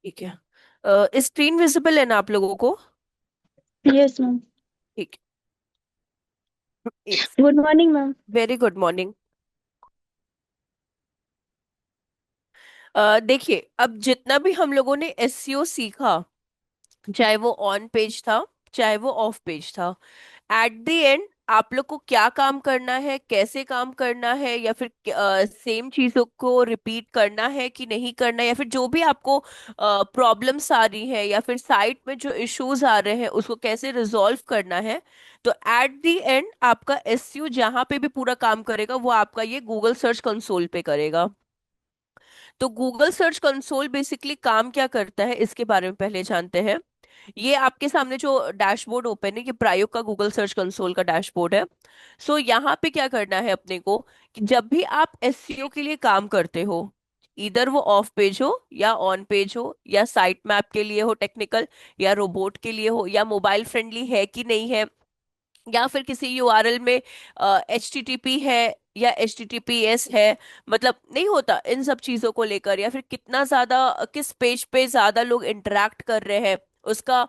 ठीक है। Screen visible है ना आप लोगों को? Yes ma'am. ठीक है, एक good morning ma'am. Very good morning. देखिए, अब जितना भी हम लोगों ने एसईओ सीखा, चाहे वो ऑन पेज था, चाहे वो ऑफ पेज था, एट द एंड आप लोग को क्या काम करना है, कैसे काम करना है, या फिर सेम चीजों को रिपीट करना है कि नहीं करना है, या फिर जो भी आपको प्रॉब्लम्स आ रही है या फिर साइट में जो इश्यूज आ रहे हैं उसको कैसे रिजॉल्व करना है। तो एट द एंड आपका एसईओ जहां पे भी पूरा काम करेगा वो आपका ये गूगल सर्च कंसोल पे करेगा। तो गूगल सर्च कंसोल बेसिकली काम क्या करता है इसके बारे में पहले जानते हैं। ये आपके सामने जो डैशबोर्ड ओपन है, ये प्रायोग का गूगल सर्च कंसोल का डैशबोर्ड है। सो यहाँ पे क्या करना है अपने को, कि जब भी आप एसईओ के लिए काम करते हो, इधर वो ऑफ पेज हो या ऑन पेज हो, या साइट मैप के लिए हो टेक्निकल, या रोबोट के लिए हो, या मोबाइल फ्रेंडली है कि नहीं है, या फिर किसी यूआरएल में एच टी टी पी है या H T T P S है, मतलब नहीं होता इन सब चीजों को लेकर, या फिर कितना ज्यादा किस पेज पे ज्यादा लोग इंटरेक्ट कर रहे हैं, उसका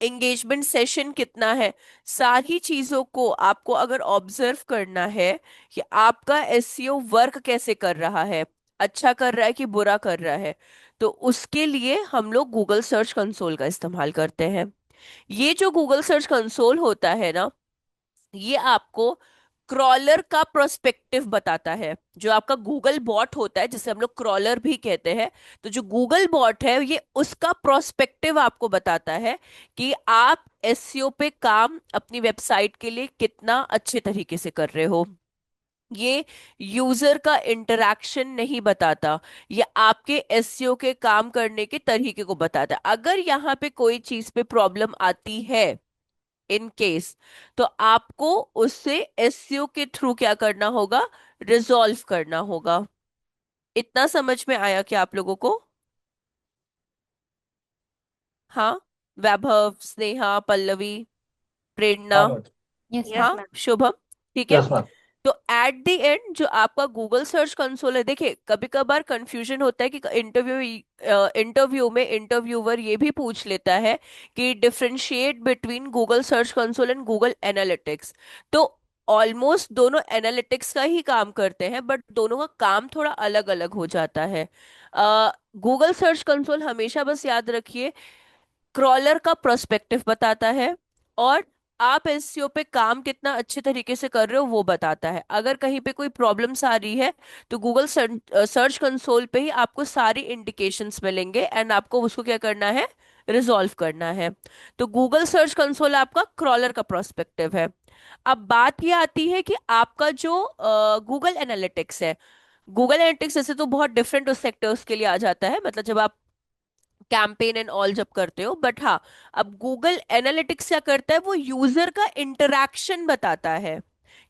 एंगेजमेंट सेशन कितना है। सारी चीजों को आपको अगर ऑब्जर्व करना है कि आपका एसईओ वर्क कैसे कर रहा है, अच्छा कर रहा है कि बुरा कर रहा है, तो उसके लिए हम लोग गूगल सर्च कंसोल का इस्तेमाल करते हैं। ये जो गूगल सर्च कंसोल होता है ना, ये आपको क्रॉलर का प्रोस्पेक्टिव बताता है। जो आपका गूगल बॉट होता है, जिसे हम लोग क्रॉलर भी कहते हैं, तो जो गूगल बॉट है ये उसका प्रोस्पेक्टिव आपको बताता है कि आप एसईओ पे काम अपनी वेबसाइट के लिए कितना अच्छे तरीके से कर रहे हो। ये यूजर का इंटरेक्शन नहीं बताता, ये आपके एसईओ के काम करने के तरीके को बताता है। अगर यहाँ पे कोई चीज पे प्रॉब्लम आती है, इन केस, तो आपको उससे एसईओ के थ्रू क्या करना होगा, रिजॉल्व करना होगा। इतना समझ में आया क्या आप लोगों को? हाँ, वैभव, स्नेहा, पल्लवी, प्रेरणा, हाँ मैम। यस हाँ, मैम। शुभम, ठीक है। Yes ma'am. तो एट द एंड जो आपका गूगल सर्च कंसोल है, देखिए कभी कभार कंफ्यूजन होता है कि इंटरव्यू में इंटरव्यूअर ये भी पूछ लेता है कि differentiate between Google search console and Google analytics. तो ऑलमोस्ट दोनों एनालिटिक्स का ही काम करते हैं, बट दोनों का काम थोड़ा अलग अलग हो जाता है। गूगल सर्च कंसोल हमेशा बस याद रखिए, क्रॉलर का प्रोस्पेक्टिव बताता है, और आप एसईओ पे काम कितना अच्छे तरीके से कर रहे हो वो बताता है। अगर कहीं पे कोई प्रॉब्लम्स आ रही है, तो गूगल सर्च कंसोल पे ही आपको सारी इंडिकेशंस मिलेंगे, एंड आपको उसको क्या करना है, रिजॉल्व करना है। तो गूगल सर्च कंसोल आपका क्रॉलर का प्रोस्पेक्टिव है। अब बात ये आती है कि आपका जो गूगल एनालिटिक्स है, गूगल एनालिटिक्स जैसे तो बहुत डिफरेंट उस सेक्टर्स के लिए आ जाता है, मतलब जब आप कैंपेन एंड ऑल जब करते हो, बट हाँ, अब गूगल एनालिटिक्स क्या करता है, वो यूजर का इंटरेक्शन बताता है।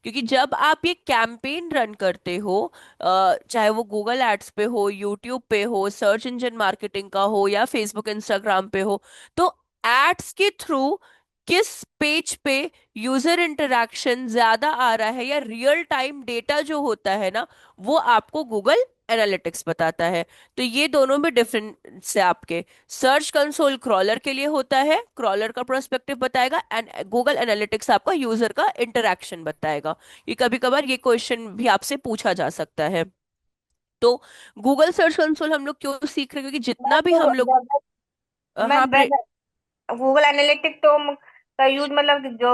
क्योंकि जब आप ये कैंपेन रन करते हो, चाहे वो गूगल एड्स पे हो, यूट्यूब पे हो, सर्च इंजन मार्केटिंग का हो, या फेसबुक इंस्टाग्राम पे हो, तो एड्स के थ्रू किस पेज पे यूजर इंटरेक्शन ज्यादा आ रहा है, या रियल टाइम डेटा जो होता है ना, वो आपको गूगल एनालिटिक्स बताता है। तो ये दोनों में डिफरेंस है आपके। सर्च कंसोल क्रॉलर के लिए होता है, क्रॉलर का पर्सपेक्टिव बताएगा, एंड गूगल एनालिटिक्स आपका यूजर का इंटरेक्शन बताएगा। ये कभी कभार ये क्वेश्चन भी आपसे पूछा जा सकता है। तो गूगल सर्च कंसोल हम लोग क्यों सीख रहे हैं, क्योंकि जितना भी हम लोग हाँ, मैं गूगल एनालिटिक तो का यूज मतलब जो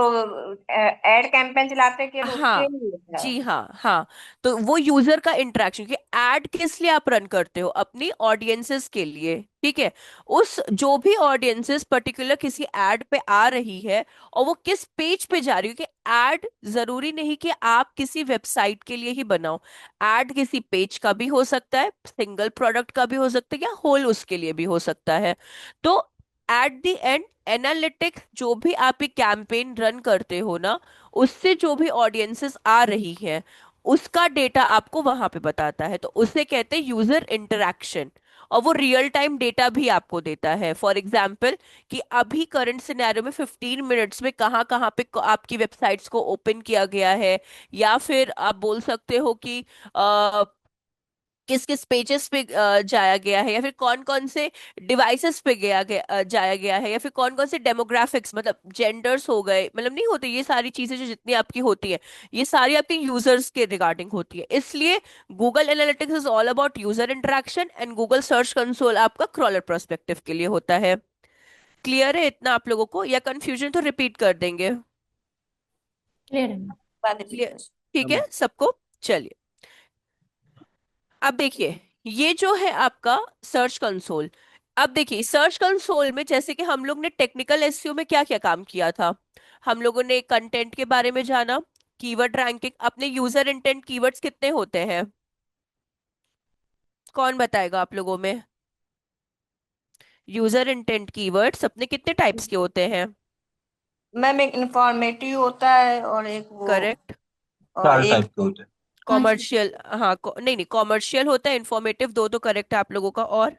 एड कैंपेन चलाते हैं केवल उसके हाँ, लिए है। जी हाँ, हाँ। तो वो यूजर का इंटरेक्शन, कि एड किस लिए आप रन करते हो, अपनी ऑडियंसेस के लिए, ठीक है। उस जो भी ऑडियंसेस पर्टिकुलर किसी एड पे आ रही है, और वो किस पेज पे जा रही है, कि एड जरूरी नहीं कि आप किसी वेबसाइट के लिए ही बनाओ। एड किसी पेज का भी हो सकता है, सिंगल प्रोडक्ट का भी हो सकता है, या होल उसके लिए भी हो सकता है। तो एट द एंड एनालिटिक्स जो भी आप ये कैंपेन रन करते हो ना, उससे जो भी ऑडियंसेस आ रही है, उसका डेटा आपको वहां पे बताता है। तो उसे कहते हैं यूजर इंटरेक्शन। और वो रियल टाइम डेटा भी आपको देता है, फॉर एग्जाम्पल कि अभी करंट सिनेरियो में 15 मिनट्स में कहाँ कहाँ पे आपकी वेबसाइट्स को ओपन किया गया है, या फिर आप बोल सकते हो कि किस किस पेजेस पे जाया गया है, या फिर कौन कौन से डिवाइसेस पे जाया गया है, या फिर कौन कौन से डेमोग्राफिक्स मतलब जेंडर्स हो गए, मतलब नहीं होते ये सारी चीजें जो जितनी आपकी होती है, ये सारी आपके यूजर्स के रिगार्डिंग होती है। इसलिए Google analytics is all about user interaction, and Google search console आपका क्रॉलर पर्सपेक्टिव के लिए होता है। क्लियर है इतना आप लोगों को, या कंफ्यूजन तो रिपीट कर देंगे? क्लियर है। बाद रिपीट क्लियर? कर। ठीक है सबको। चलिए, अब देखिए, ये जो है आपका सर्च कंसोल। अब देखिए सर्च कंसोल में जैसे कि हम लोग ने टेक्निकल एसईओ में क्या क्या काम किया था, हम लोगों ने कंटेंट के बारे में जाना, कीवर्ड रैंकिंग, अपने यूजर इंटेंट कीवर्ड्स कितने होते हैं, कौन बताएगा आप लोगों में? यूजर इंटेंट कीवर्ड्स अपने कितने टाइप्स के होते हैं? मैम एक इंफॉर्मेटिव होता है और एक वो, करेक्ट। और चार एक। टाइप के होते हैं। हाँ जी। कॉमर्शियल, हाँ नहीं नहीं, कॉमर्शियल होता है, इंफॉर्मेटिव दो तो करेक्ट है आप लोगों का, और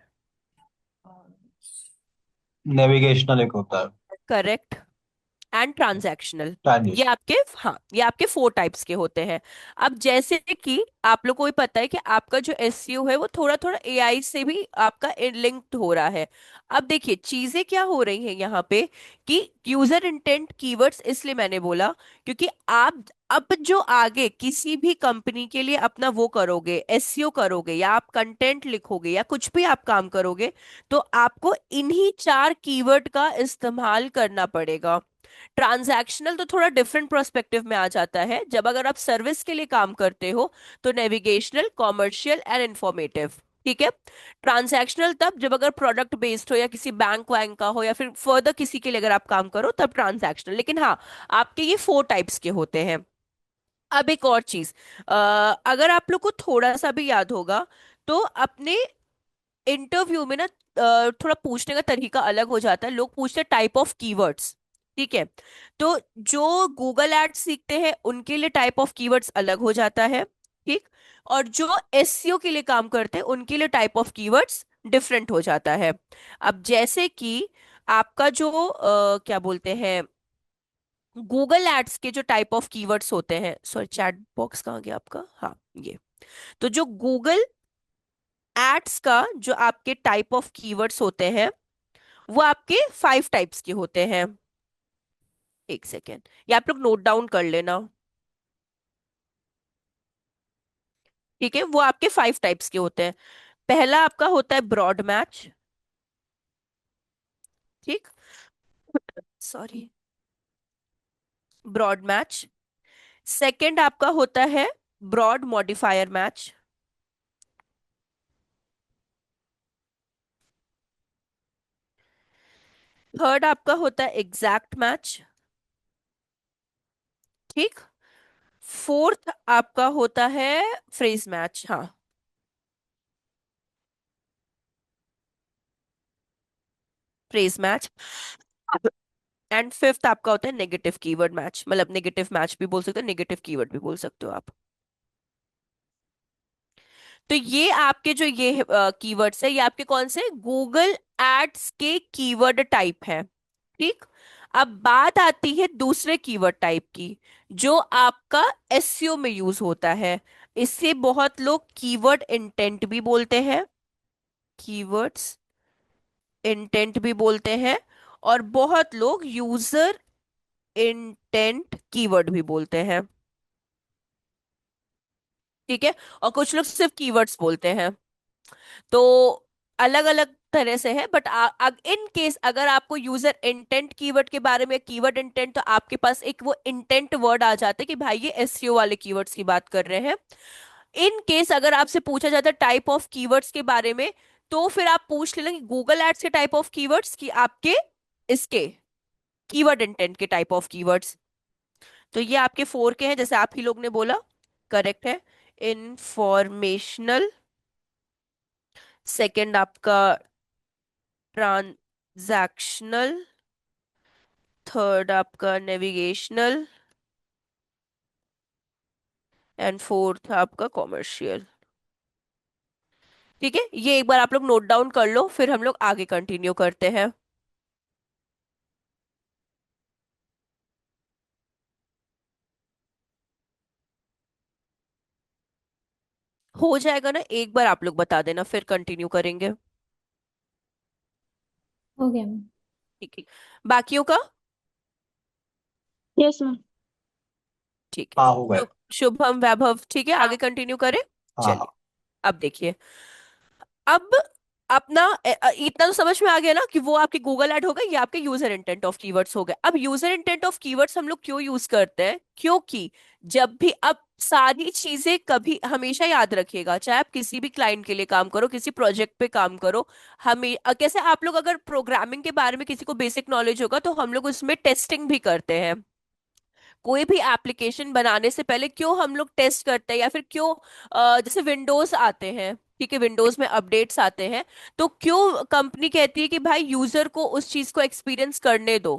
नेविगेशनल एक होता है। Correct, and transactional. ये ट्रांजिशन। आपके, हाँ ये आपके 4 टाइप्स के होते हैं। अब जैसे कि आप लोग को भी पता है कि आपका जो एसईओ है वो थोड़ा थोड़ा एआई से भी आपका लिंक्ड हो रहा है। अब देखिए चीजें क्या हो रही हैं यहाँ पे, कि यूजर इंटेंट कीवर्ड्स इसलिए मैंने बोला क्योंकि आप अब जो आगे किसी भी कंपनी के लिए अपना वो करोगे, एसईओ करोगे, या आप कंटेंट लिखोगे, या कुछ भी आप काम करोगे, तो आपको इन्हीं 4 कीवर्ड का इस्तेमाल करना पड़ेगा। ट्रांजैक्शनल तो थोड़ा डिफरेंट प्रोस्पेक्टिव में आ जाता है, जब अगर आप सर्विस के लिए काम करते हो तो नेविगेशनल, कॉमर्शियल एंड इंफॉर्मेटिव। ठीक है। ट्रांजैक्शनल तब जब अगर प्रोडक्ट बेस्ड हो, या किसी बैंक वैंक का हो, या फिर फर्दर किसी के लिए अगर आप काम करो तब ट्रांजैक्शनल। लेकिन हाँ, आपके ये 4 टाइप्स के होते हैं। अब एक और चीज, अगर आप लोग को थोड़ा सा भी याद होगा, तो अपने इंटरव्यू में ना थोड़ा पूछने का तरीका अलग हो जाता है, लोग पूछते हैं टाइप ऑफ कीवर्ड्स। ठीक है। तो जो गूगल एड्स सीखते हैं उनके लिए टाइप ऑफ कीवर्ड्स अलग हो जाता है। ठीक। और जो एसईओ के लिए काम करते हैं उनके लिए टाइप ऑफ कीवर्ड्स डिफरेंट हो जाता है। अब जैसे कि आपका जो क्या बोलते हैं, गूगल एड्स के जो टाइप ऑफ कीवर्ड्स होते हैं, सॉरी चैट बॉक्स कहाँ गया आपका, हाँ ये। तो जो गूगल एड्स का जो आपके टाइप ऑफ कीवर्ड्स होते हैं वो आपके 5 टाइप्स के होते हैं। एक सेकेंड, ये आप लोग नोट डाउन कर लेना। ठीक है, वो आपके 5 टाइप्स के होते हैं। पहला आपका होता है ब्रॉड मैच। ठीक। Sorry, broad match. सेकंड आपका होता है ब्रॉड मॉडिफायर मैच। थर्ड आपका होता है एग्जैक्ट मैच। ठीक। फोर्थ आपका होता है फ्रेज मैच, हाँ, फ्रेज मैच। एंड फिफ्थ आपका होता है नेगेटिव कीवर्ड मैच, मतलब नेगेटिव मैच भी बोल सकते हो, नेगेटिव कीवर्ड भी बोल सकते हो आप। तो ये आपके जो ये कीवर्ड्स है, ये आपके कौन से गूगल एड्स के कीवर्ड टाइप है। ठीक। अब बात आती है दूसरे कीवर्ड टाइप की, जो आपका एसईओ में यूज होता है। इससे बहुत लोग कीवर्ड इंटेंट भी बोलते हैं, कीवर्ड्स इंटेंट भी बोलते हैं, और बहुत लोग यूजर इंटेंट कीवर्ड भी बोलते हैं। ठीक है। और कुछ लोग सिर्फ कीवर्ड्स बोलते हैं। तो अलग अलग तरह से है, बट इन केस अगर आपको यूजर इंटेंट कीवर्ड के बारे में, कीवर्ड इंटेंट, तो आपके पास एक वो इंटेंट वर्ड आ जाता है कि भाई ये एसईओ वाले कीवर्ड्स की बात कर रहे हैं। इन केस अगर आपसे पूछा जाता है टाइप ऑफ कीवर्ड्स के बारे में, तो फिर आप पूछ लेना कि गूगल एड्स के टाइप ऑफ कीवर्ड्स की आपके इसके कीवर्ड इंटेंट के टाइप ऑफ कीवर्ड्स। तो ये आपके 4 के हैं, जैसे आप ही लोग ने बोला, करेक्ट है। इंफॉर्मेशनल, सेकंड आपका ट्रांजैक्शनल, थर्ड आपका नेविगेशनल, एंड फोर्थ आपका कॉमर्शियल। ठीक है, ये एक बार आप लोग नोट डाउन कर लो, फिर हम लोग आगे कंटिन्यू करते हैं। हो जाएगा ना, एक बार आप लोग बता देना, फिर कंटिन्यू करेंगे। हो गया मैम। ठीक है। बाकियों का? Yes ma'am. ठीक है। हाँ हो गए। शुभम, वैभव, ठीक है, आगे कंटिन्यू करें। हाँ चलिए। हाँ। अब देखिए। अब अपना इतना तो समझ में आ गया ना कि वो आपके गूगल ऐड हो गए, ये आपके यूजर इंटेंट ऑफ कीवर्ड्स हो गए। अब यूजर इंटेंट ऑफ कीवर्ड्स हम लोग क्यों यूज करते हैं? क्योंकि जब भी, अब सारी चीजें कभी हमेशा याद रखिएगा, चाहे आप किसी भी क्लाइंट के लिए काम करो, किसी प्रोजेक्ट पे काम करो, हमें कैसे आप लोग अगर प्रोग्रामिंग के बारे में किसी को बेसिक नॉलेज होगा तो हम लोग उसमें टेस्टिंग भी करते हैं। कोई भी एप्लीकेशन बनाने से पहले क्यों हम लोग टेस्ट करते हैं, या फिर क्यों जैसे विंडोज आते हैं, ठीक है, विंडोज में अपडेट्स आते हैं, तो क्यों कंपनी कहती है कि भाई यूजर को उस चीज को एक्सपीरियंस करने दो,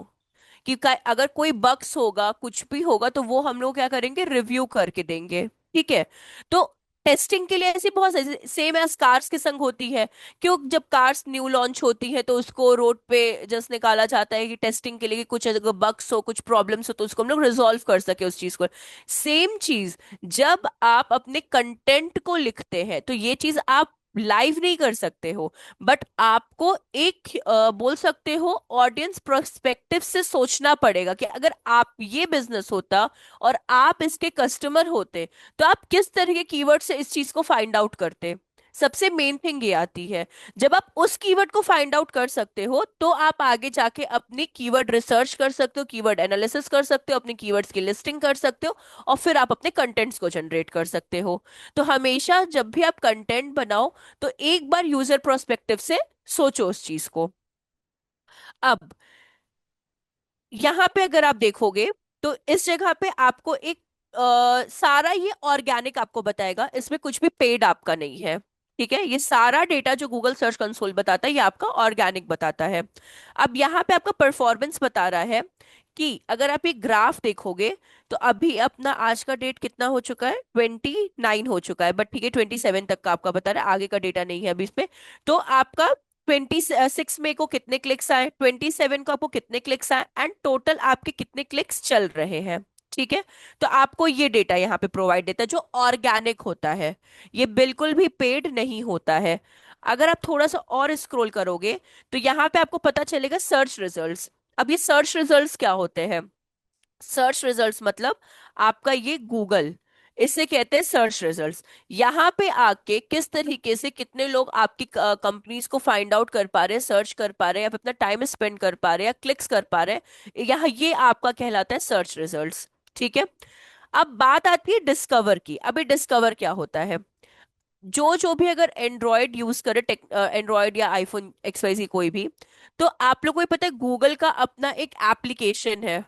कि अगर कोई बग्स होगा, कुछ भी होगा, तो वो हम लोग क्या करेंगे, रिव्यू करके देंगे। ठीक है। तो टेस्टिंग के लिए ऐसी बहुत सारी, सेम एज कार्स के संग होती है। क्यों, जब कार्स न्यू लॉन्च होती है तो उसको रोड पे जस्ट निकाला जाता है कि टेस्टिंग के लिए, कि कुछ अगर बग्स हो, कुछ प्रॉब्लम्स हो, तो उसको हम लोग रिजॉल्व कर सके उस चीज को। सेम चीज, जब आप अपने कंटेंट को लिखते हैं तो ये चीज आप लाइव नहीं कर सकते हो, बट आपको एक बोल सकते हो ऑडियंस प्रोस्पेक्टिव से सोचना पड़ेगा कि अगर आप, ये बिजनेस होता और आप इसके कस्टमर होते, तो आप किस तरह के कीवर्ड से इस चीज को फाइंड आउट करते। सबसे मेन थिंग ये आती है। जब आप उस कीवर्ड को फाइंड आउट कर सकते हो तो आप आगे जाके अपनी कीवर्ड रिसर्च कर सकते हो, कीवर्ड एनालिसिस कर सकते हो, अपने कीवर्ड्स की लिस्टिंग कर सकते हो, और फिर आप अपने कंटेंट्स को जनरेट कर सकते हो। तो हमेशा जब भी आप कंटेंट बनाओ तो एक बार यूजर प्रोस्पेक्टिव से सोचो उस चीज को। अब यहाँ पे अगर आप देखोगे तो इस जगह पे आपको एक सारा ये ऑर्गेनिक आपको बताएगा, इसमें कुछ भी पेड आपका नहीं है। ठीक है, ये सारा डेटा जो गूगल सर्च कंसोल बताता है ये आपका ऑर्गेनिक बताता है। अब यहाँ पे आपका परफॉर्मेंस बता रहा है कि अगर आप एक ग्राफ देखोगे तो अभी अपना आज का डेट कितना हो चुका है, 29 हो चुका है, बट ठीक है 27 तक का आपका बता रहा है, आगे का डेटा नहीं है अभी इसमें। तो आपका 26 में को कितने क्लिक्स आए, 27 को आपको कितने क्लिक्स आए, एंड टोटल आपके कितने क्लिक्स चल रहे हैं। ठीक है। तो आपको ये डेटा यहाँ पे प्रोवाइड देता है जो ऑर्गेनिक होता है, ये बिल्कुल भी पेड नहीं होता है। अगर आप थोड़ा सा और स्क्रॉल करोगे तो यहाँ पे आपको पता चलेगा सर्च रिजल्ट्स। अब ये सर्च रिजल्ट्स क्या होते हैं? सर्च रिजल्ट्स मतलब आपका ये गूगल, इसे कहते हैं सर्च रिजल्ट्स। यहाँ पे आके किस तरीके से कितने लोग आपकी कंपनीज को फाइंड आउट कर पा रहे हैं, सर्च कर पा रहे हैं, या फिर अपना टाइम स्पेंड कर पा रहे हैं, या क्लिक्स कर पा रहे हैं, यहाँ ये आपका कहलाता है सर्च रिजल्ट्स। ठीक है। अब बात आती है डिस्कवर की। अभी डिस्कवर क्या होता है? जो जो भी अगर एंड्रॉयड यूज करे, टेक एंड्रॉयड या आईफोन XYZ कोई भी, तो आप लोगों को पता है गूगल का अपना एक एप्लीकेशन है।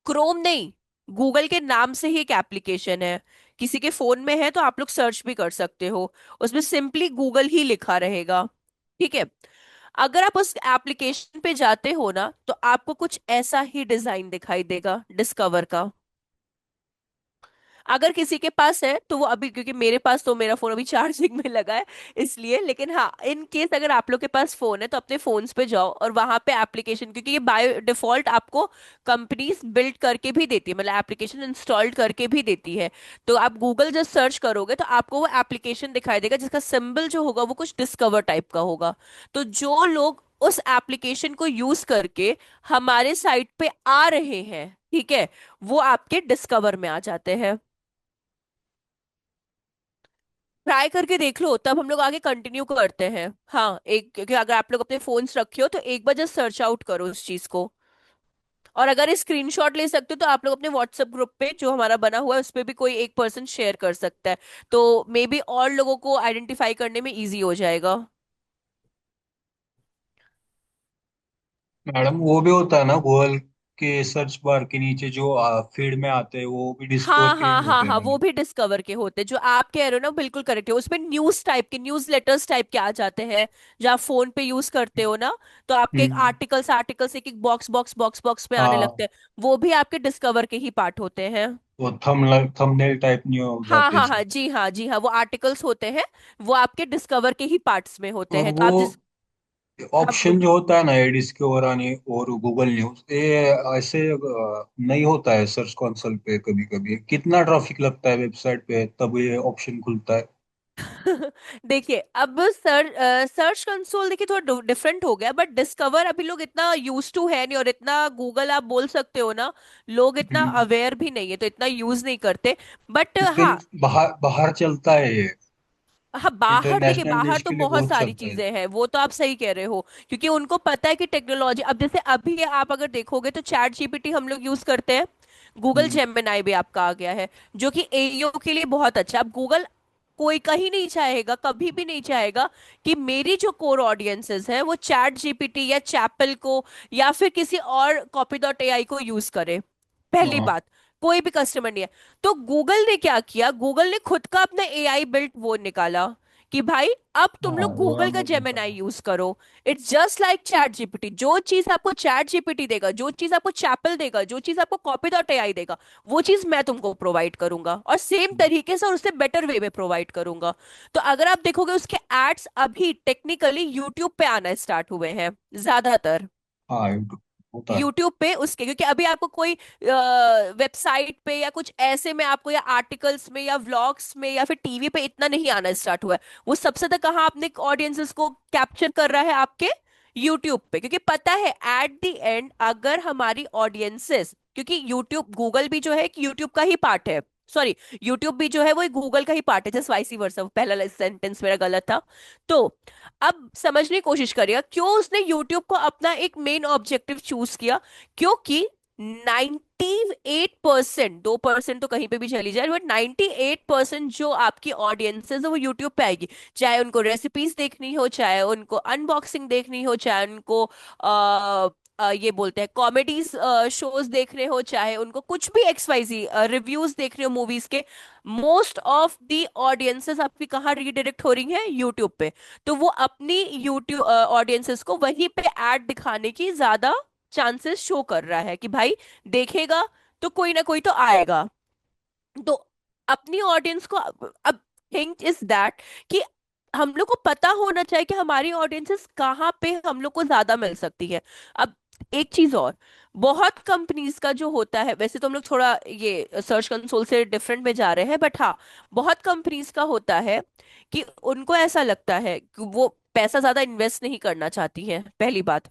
क्रोम नहीं, गूगल के नाम से ही एक एप्लीकेशन है। किसी के फोन में है तो आप लोग सर्च भी कर सकते हो, उसमें सिंपली गूगल ही लिखा रहेगा। ठीक है। अगर आप उस एप्लीकेशन पे जाते हो ना तो आपको कुछ ऐसा ही डिजाइन दिखाई देगा डिस्कवर का। अगर किसी के पास है तो वो अभी, क्योंकि मेरे पास तो मेरा फोन अभी चार्जिंग में लगा है इसलिए, लेकिन हाँ, इन केस अगर आप लोग के पास फोन है तो अपने फोन्स पे जाओ और वहां पे एप्लीकेशन, क्योंकि ये बाय डिफॉल्ट आपको कंपनीज बिल्ड करके भी देती है, मतलब एप्लीकेशन इंस्टॉल्ड करके भी देती है। तो आप गूगल जस्ट सर्च करोगे तो आपको वो एप्लीकेशन दिखाई देगा जिसका सिंबल जो होगा वो कुछ डिस्कवर टाइप का होगा। तो जो लोग उस एप्लीकेशन को यूज करके हमारे साइट पे आ रहे हैं, ठीक है, वो आपके डिस्कवर में आ जाते हैं। ट्राई करके देख लो, तब हम लोग आगे कंटिन्यू करते हैं। हाँ, एक, क्योंकि अगर आप लोग अपने फोन्स रखे हो तो एक बार जस्ट सर्च आउट करो उस चीज को। और अगर स्क्रीनशॉट ले सकते हो तो आप लोग अपने व्हाट्सएप ग्रुप पे जो हमारा बना हुआ है उस पे भी कोई एक पर्सन शेयर कर सकता है, तो मे बी और लोगों को आइडेंटिफाई करने में इजी हो जाएगा। मैडम वो भी होता है ना गूगल के सर्च बार के नीचे जो फीड में आते हैं वो भी डिस्कवर हाँ के ही हाँ हाँ होते हैं हाँ, ना। वो भी डिस्कवर के होते हैं। जो आप कह रहे हो ना बिल्कुल करेक्ट है, उसमें न्यूज टाइप के, न्यूज लेटर्स टाइप के आ जाते हैं। जो आप फोन पे यूज करते हो ना, तो आपके एक हम्म। आर्टिकल्स आर्टिकल्स एक एक बॉक्स बॉक्स बॉक्स बॉक्स में आने लगते हाँ, हैं। वो भी आपके डिस्कवर के ही पार्ट होते हैं। वो थंबनेल टाइप नहीं हो हाँ जाते हाँ इसमें। हाँ, जी हाँ जी हाँ, वो आर्टिकल्स होते हैं, वो आपके डिस्कवर के ही पार्ट्स में होते और हैं। तो वो आप जिस, अब ऑप्शन जो होता है ना एडिस के और आने और गूगल न्यूज, ये ऐसे नहीं होता है सर्च कंसोल पे। कभी कभी कितना ट्रैफिक लगता है वेबसाइट पे तब ये ऑप्शन खुलता है। देखिए, अब सर्च कंसोल देखिए थोड़ा डिफरेंट हो गया, बट डिस्कवर अभी लोग इतना यूज टू है नहीं, और इतना गूगल आप बोल सकते हो ना, लोग इतना हम्म। अवेयर भी नहीं है तो इतना यूज नहीं करते। बट लेकिन हाँ, बाहर बाहर चलता है ये। हाँ बाहर देखिए, इंटरनेशनल बाहर देश तो के लिए बहुत बहुत सारी चलता है। चीजें हैं, वो तो आप सही कह रहे हो, क्योंकि उनको पता है कि टेक्नोलॉजी, अब जैसे अभी आप अगर देखोगे तो चैट जीपीटी हम लोग यूज करते हैं, गूगल हम्म। जेमिनाई भी आपका आ गया है, जो कि एईओ के लिए बहुत अच्छा है। अब गूगल कोई कहीं नहीं चाहेगा, कभी भी नहीं चाहेगा कि मेरी जो कोर ऑडियंसेस हैं वो चैट जीपीटी या चैपल को या फिर किसी और कॉपी डॉट एआई को यूज करे। पहली हाँ बात, कोई भी कस्टमर नहीं है। तो गूगल ने क्या किया, गूगल ने खुद का अपना एआई बिल्ट वो निकाला कि भाई अब तुम हाँ, लोग वो गूगल का अमेजन का जेमिनाई है। यूज करो। It's just like chat GPT, जो चीज आपको चैट जीपीटी देगा, जो चीज आपको चैपल देगा, जो चीज आपको कॉपी डॉट एआई देगा, वो चीज मैं तुमको प्रोवाइड करूंगा, और सेम तरीके से और उससे बेटर वे में प्रोवाइड करूंगा। तो अगर आप देखोगे उसके एड्स अभी टेक्निकली यूट्यूब पे आना स्टार्ट हुए हैं ज्यादातर, हाँ यूट्यूब होता है। यूट्यूब पे उसके, क्योंकि अभी आपको कोई वेबसाइट पे या कुछ ऐसे में आपको, या आर्टिकल्स में या व्लॉग्स में या फिर टीवी पे इतना नहीं आना स्टार्ट हुआ है। वो सबसे ज्यादा कहाँ अपने ऑडियंसेस को कैप्चर कर रहा है, आपके यूट्यूब पे, क्योंकि पता है एट द एंड अगर हमारी ऑडियंसेस, क्योंकि यूट्यूब गूगल भी जो है कि यूट्यूब का ही पार्ट है, सॉरी, यूट्यूब भी जो है वो गूगल का ही पार्ट है, जस्ट वाइस वर्सा, पहला सेंटेंस मेरा गलत था। तो अब समझने की कोशिश करिएगा क्यों उसने यूट्यूब को अपना एक मेन ऑब्जेक्टिव चूज किया। क्योंकि 98%, 2% तो कहीं पे भी चली जाए, बट 98% जो आपकी ऑडियंसेस है वो यूट्यूब पे आएगी। चाहे उनको रेसिपीज देखनी हो, चाहे उनको अनबॉक्सिंग देखनी हो, चाहे उनको ये बोलते हैं कॉमेडीज शोज देखने हो, चाहे उनको कुछ भी XYZ रिव्यूज देखने हो मूवीज के, मोस्ट ऑफ द ऑडियंसेस आपकी कहाँ रीडायरेक्ट हो रही हैं, यूट्यूब पे। तो वो अपनी यूट्यूब ऑडियंसेस को वहीं पे ऐड दिखाने की ज्यादा चांसेस शो कर रहा है कि भाई देखेगा तो कोई ना कोई तो आएगा। तो अपनी ऑडियंस को अब थिंक इज दैट कि हम लोग को पता होना चाहिए कि हमारी ऑडियंसेस कहाँ पे हम लोग को ज्यादा मिल सकती है। अब एक चीज और, बहुत कंपनीज का जो होता है, वैसे तो हम लोग थोड़ा ये सर्च कंसोल से डिफरेंट में जा रहे हैं, बट हाँ, बहुत कंपनीज का होता है कि उनको ऐसा लगता है कि वो पैसा ज्यादा इन्वेस्ट नहीं करना चाहती है, पहली बात।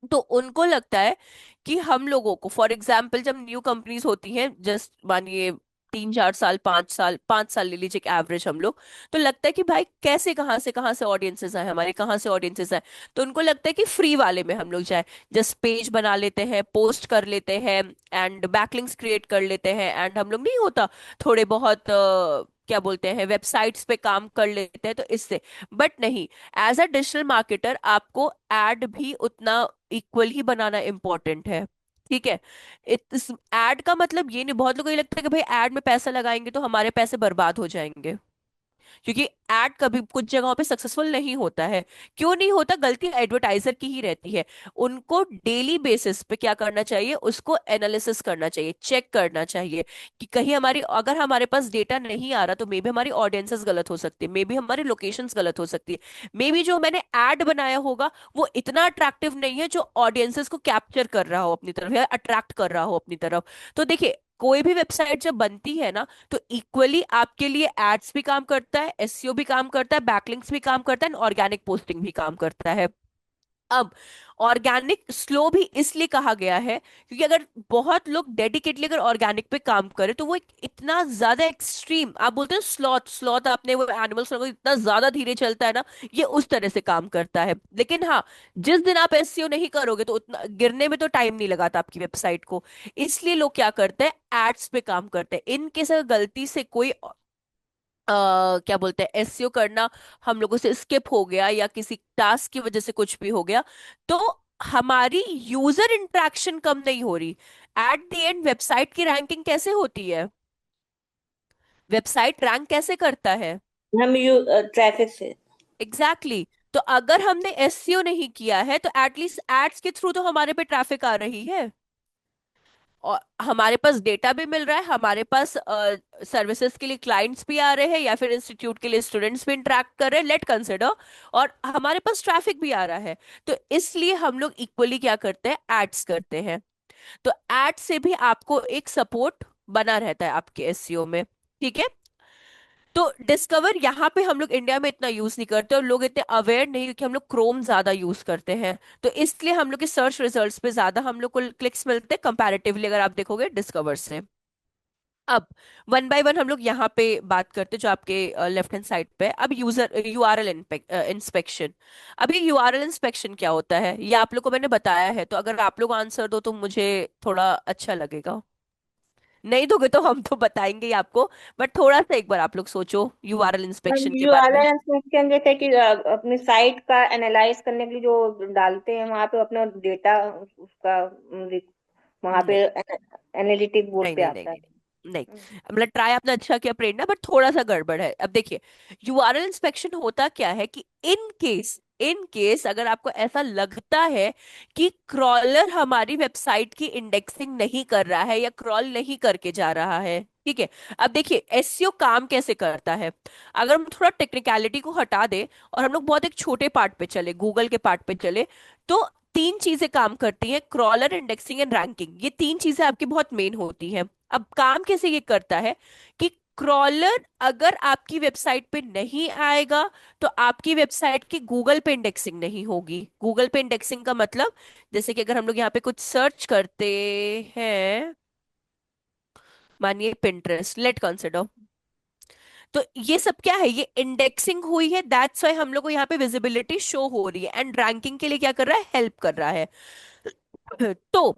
तो उनको लगता है कि हम लोगों को, फॉर एग्जाम्पल, जब न्यू कंपनीज होती हैं, जस्ट मानिए 3 4 साल, 5 साल, 5 साल ले लीजिए एवरेज हम लोग, तो लगता है कि भाई कैसे, कहाँ से ऑडियंसेस आए हमारे, कहाँ से ऑडियंसेस आए। तो उनको लगता है कि फ्री वाले में हम लोग जाए, जस्ट पेज बना लेते हैं, पोस्ट कर लेते हैं, एंड बैकलिंक्स क्रिएट कर लेते हैं, एंड हम लोग नहीं होता थोड़े बहुत क्या बोलते हैं, वेबसाइट्स पे काम कर लेते हैं, तो इससे। बट नहीं, एज अ डिजिटल मार्केटर आपको एड भी उतना इक्वल ही बनाना इम्पोर्टेंट है। ठीक है, इस एड का मतलब ये नहीं, बहुत लोगों को ये लगता है कि भाई एड में पैसा लगाएंगे तो हमारे पैसे बर्बाद हो जाएंगे, क्योंकि एड कभी कुछ जगहों पे सक्सेसफुल नहीं होता है। क्यों नहीं होता, गलती एडवर्टाइजर की ही रहती है। उनको डेली बेसिस पे क्या करना चाहिए, उसको एनालिसिस करना चाहिए, चेक करना चाहिए कि कहीं हमारी, अगर हमारे पास डेटा नहीं आ रहा तो मे बी हमारी ऑडियंसेस गलत हो सकती है, मे बी हमारी लोकेशंस गलत हो सकती है, मे बी जो मैंने एड बनाया होगा वो इतना अट्रैक्टिव नहीं है जो ऑडियंसेस को कैप्चर कर रहा हो अपनी तरफ या अट्रैक्ट कर रहा हो अपनी तरफ। तो देखिए, कोई भी वेबसाइट जब बनती है ना, तो इक्वली आपके लिए एड्स भी काम करता है, एसईओ भी काम करता है, बैकलिंक्स भी काम करता है, ऑर्गेनिक पोस्टिंग भी काम करता है। अब ऑर्गेनिक स्लो भी इसलिए कहा गया है क्योंकि अगर बहुत लोग डेडिकेटली अगर ऑर्गेनिक पे काम करे तो वो एक इतना ज्यादा एक्सट्रीम, आप बोलते हैं स्लॉथ, स्लॉथ आपने वो एनिमल स्लॉथ इतना ज्यादा धीरे चलता है ना, ये उस तरह से काम करता है। लेकिन हाँ, जिस दिन आप एसईओ नहीं करोगे तो उतना गिरने में तो टाइम नहीं लगाता आपकी वेबसाइट को, इसलिए लोग क्या करते हैं, एड्स पे काम करते हैं। इन केस अगर गलती से कोई क्या बोलते हैं, एसईओ करना हम लोगों से स्किप हो गया या किसी टास्क की वजह से कुछ भी हो गया, तो हमारी यूजर इंटरेक्शन कम नहीं हो रही, एट द एंड वेबसाइट की रैंकिंग कैसे होती है, वेबसाइट रैंक कैसे करता है, हम यू ट्रैफिक से। Exactly exactly। तो अगर हमने एसईओ नहीं किया है तो एटलीस्ट एड्स के थ्रू तो हमारे पे ट्रैफिक आ रही है। और हमारे पास डेटा भी मिल रहा है, हमारे पास सर्विसेज के लिए क्लाइंट्स भी आ रहे हैं, या फिर इंस्टीट्यूट के लिए स्टूडेंट्स भी इंटरेक्ट कर रहे हैं, लेट कंसिडर, और हमारे पास ट्रैफिक भी आ रहा है। तो इसलिए हम लोग इक्वली क्या करते हैं, एड्स करते हैं। तो एड से भी आपको एक सपोर्ट बना रहता है आपके एसईओ में। ठीक है। तो डिस्कवर यहाँ पे हम लोग इंडिया में इतना यूज नहीं करते, और लोग इतने अवेयर नहीं, क्योंकि हम लोग क्रोम ज्यादा यूज करते हैं। तो इसलिए हम लोग के सर्च रिजल्ट्स पे ज्यादा हम लोग को क्लिक्स मिलते हैं कंपैरेटिवली, अगर आप देखोगे डिस्कवर से। अब वन बाय वन हम लोग यहाँ पे बात करते हैं, जो आपके लेफ्ट हैंड साइड पे है। अब यूजर यूआरएल इंस्पेक्शन। अभी यूआरएल इंस्पेक्शन क्या होता है ये आप लोग को मैंने बताया है, तो अगर आप लोग आंसर दो तो मुझे थोड़ा अच्छा लगेगा। नहीं दोगे तो हम तो बताएंगे ही आपको, बट थोड़ा सा एक बार आप लोग सोचो यूआरएल इंस्पेक्शन के बारे में। यूआरएल इंस्पेक्शन जैसे कि अपनी साइट का एनालाइज करने के लिए जो डालते हैं वहां पे अपना डेटा, उसका वहां पे नहीं एनालिटिक बोर्ड नहीं पे नहीं नहीं आता है। नहीं नहीं। मतलब ट्राई आपने अच्छा किया प्रेरणा, बट थोड़ा सा गड़बड़ है। अब देखिए, यूआरएल इंस्पेक्शन होता क्या है कि इन केस अगर आपको ऐसा लगता है कि क्रॉलर हमारी वेबसाइट की इंडेक्सिंग नहीं कर रहा है या क्रॉल नहीं करके जा रहा है। ठीक है। अब देखिए एसईओ काम कैसे करता है, अगर हम थोड़ा टेक्निकलिटी को हटा दें और हम लोग बहुत एक छोटे पार्ट पे चले, गूगल के पार्ट पे चले, तो तीन चीजें काम करती हैं, क्रॉलर, इंडेक्सिंग एंड रैंकिंग। ये तीन चीजें आपकी बहुत मेन होती हैं। अब काम कैसे ये करता है कि क्रॉलर अगर आपकी वेबसाइट पे नहीं आएगा तो आपकी वेबसाइट की गूगल पे इंडेक्सिंग नहीं होगी। गूगल पे इंडेक्सिंग का मतलब, जैसे कि अगर हम लोग यहाँ पे कुछ सर्च करते हैं, मानिए पिंटरेस्ट, लेट कंसिडर, तो ये सब क्या है, ये इंडेक्सिंग हुई है, दैट्स वाई हम लोग को यहाँ पे विजिबिलिटी शो हो रही है, एंड रैंकिंग के लिए क्या कर रहा है, हेल्प कर रहा है। तो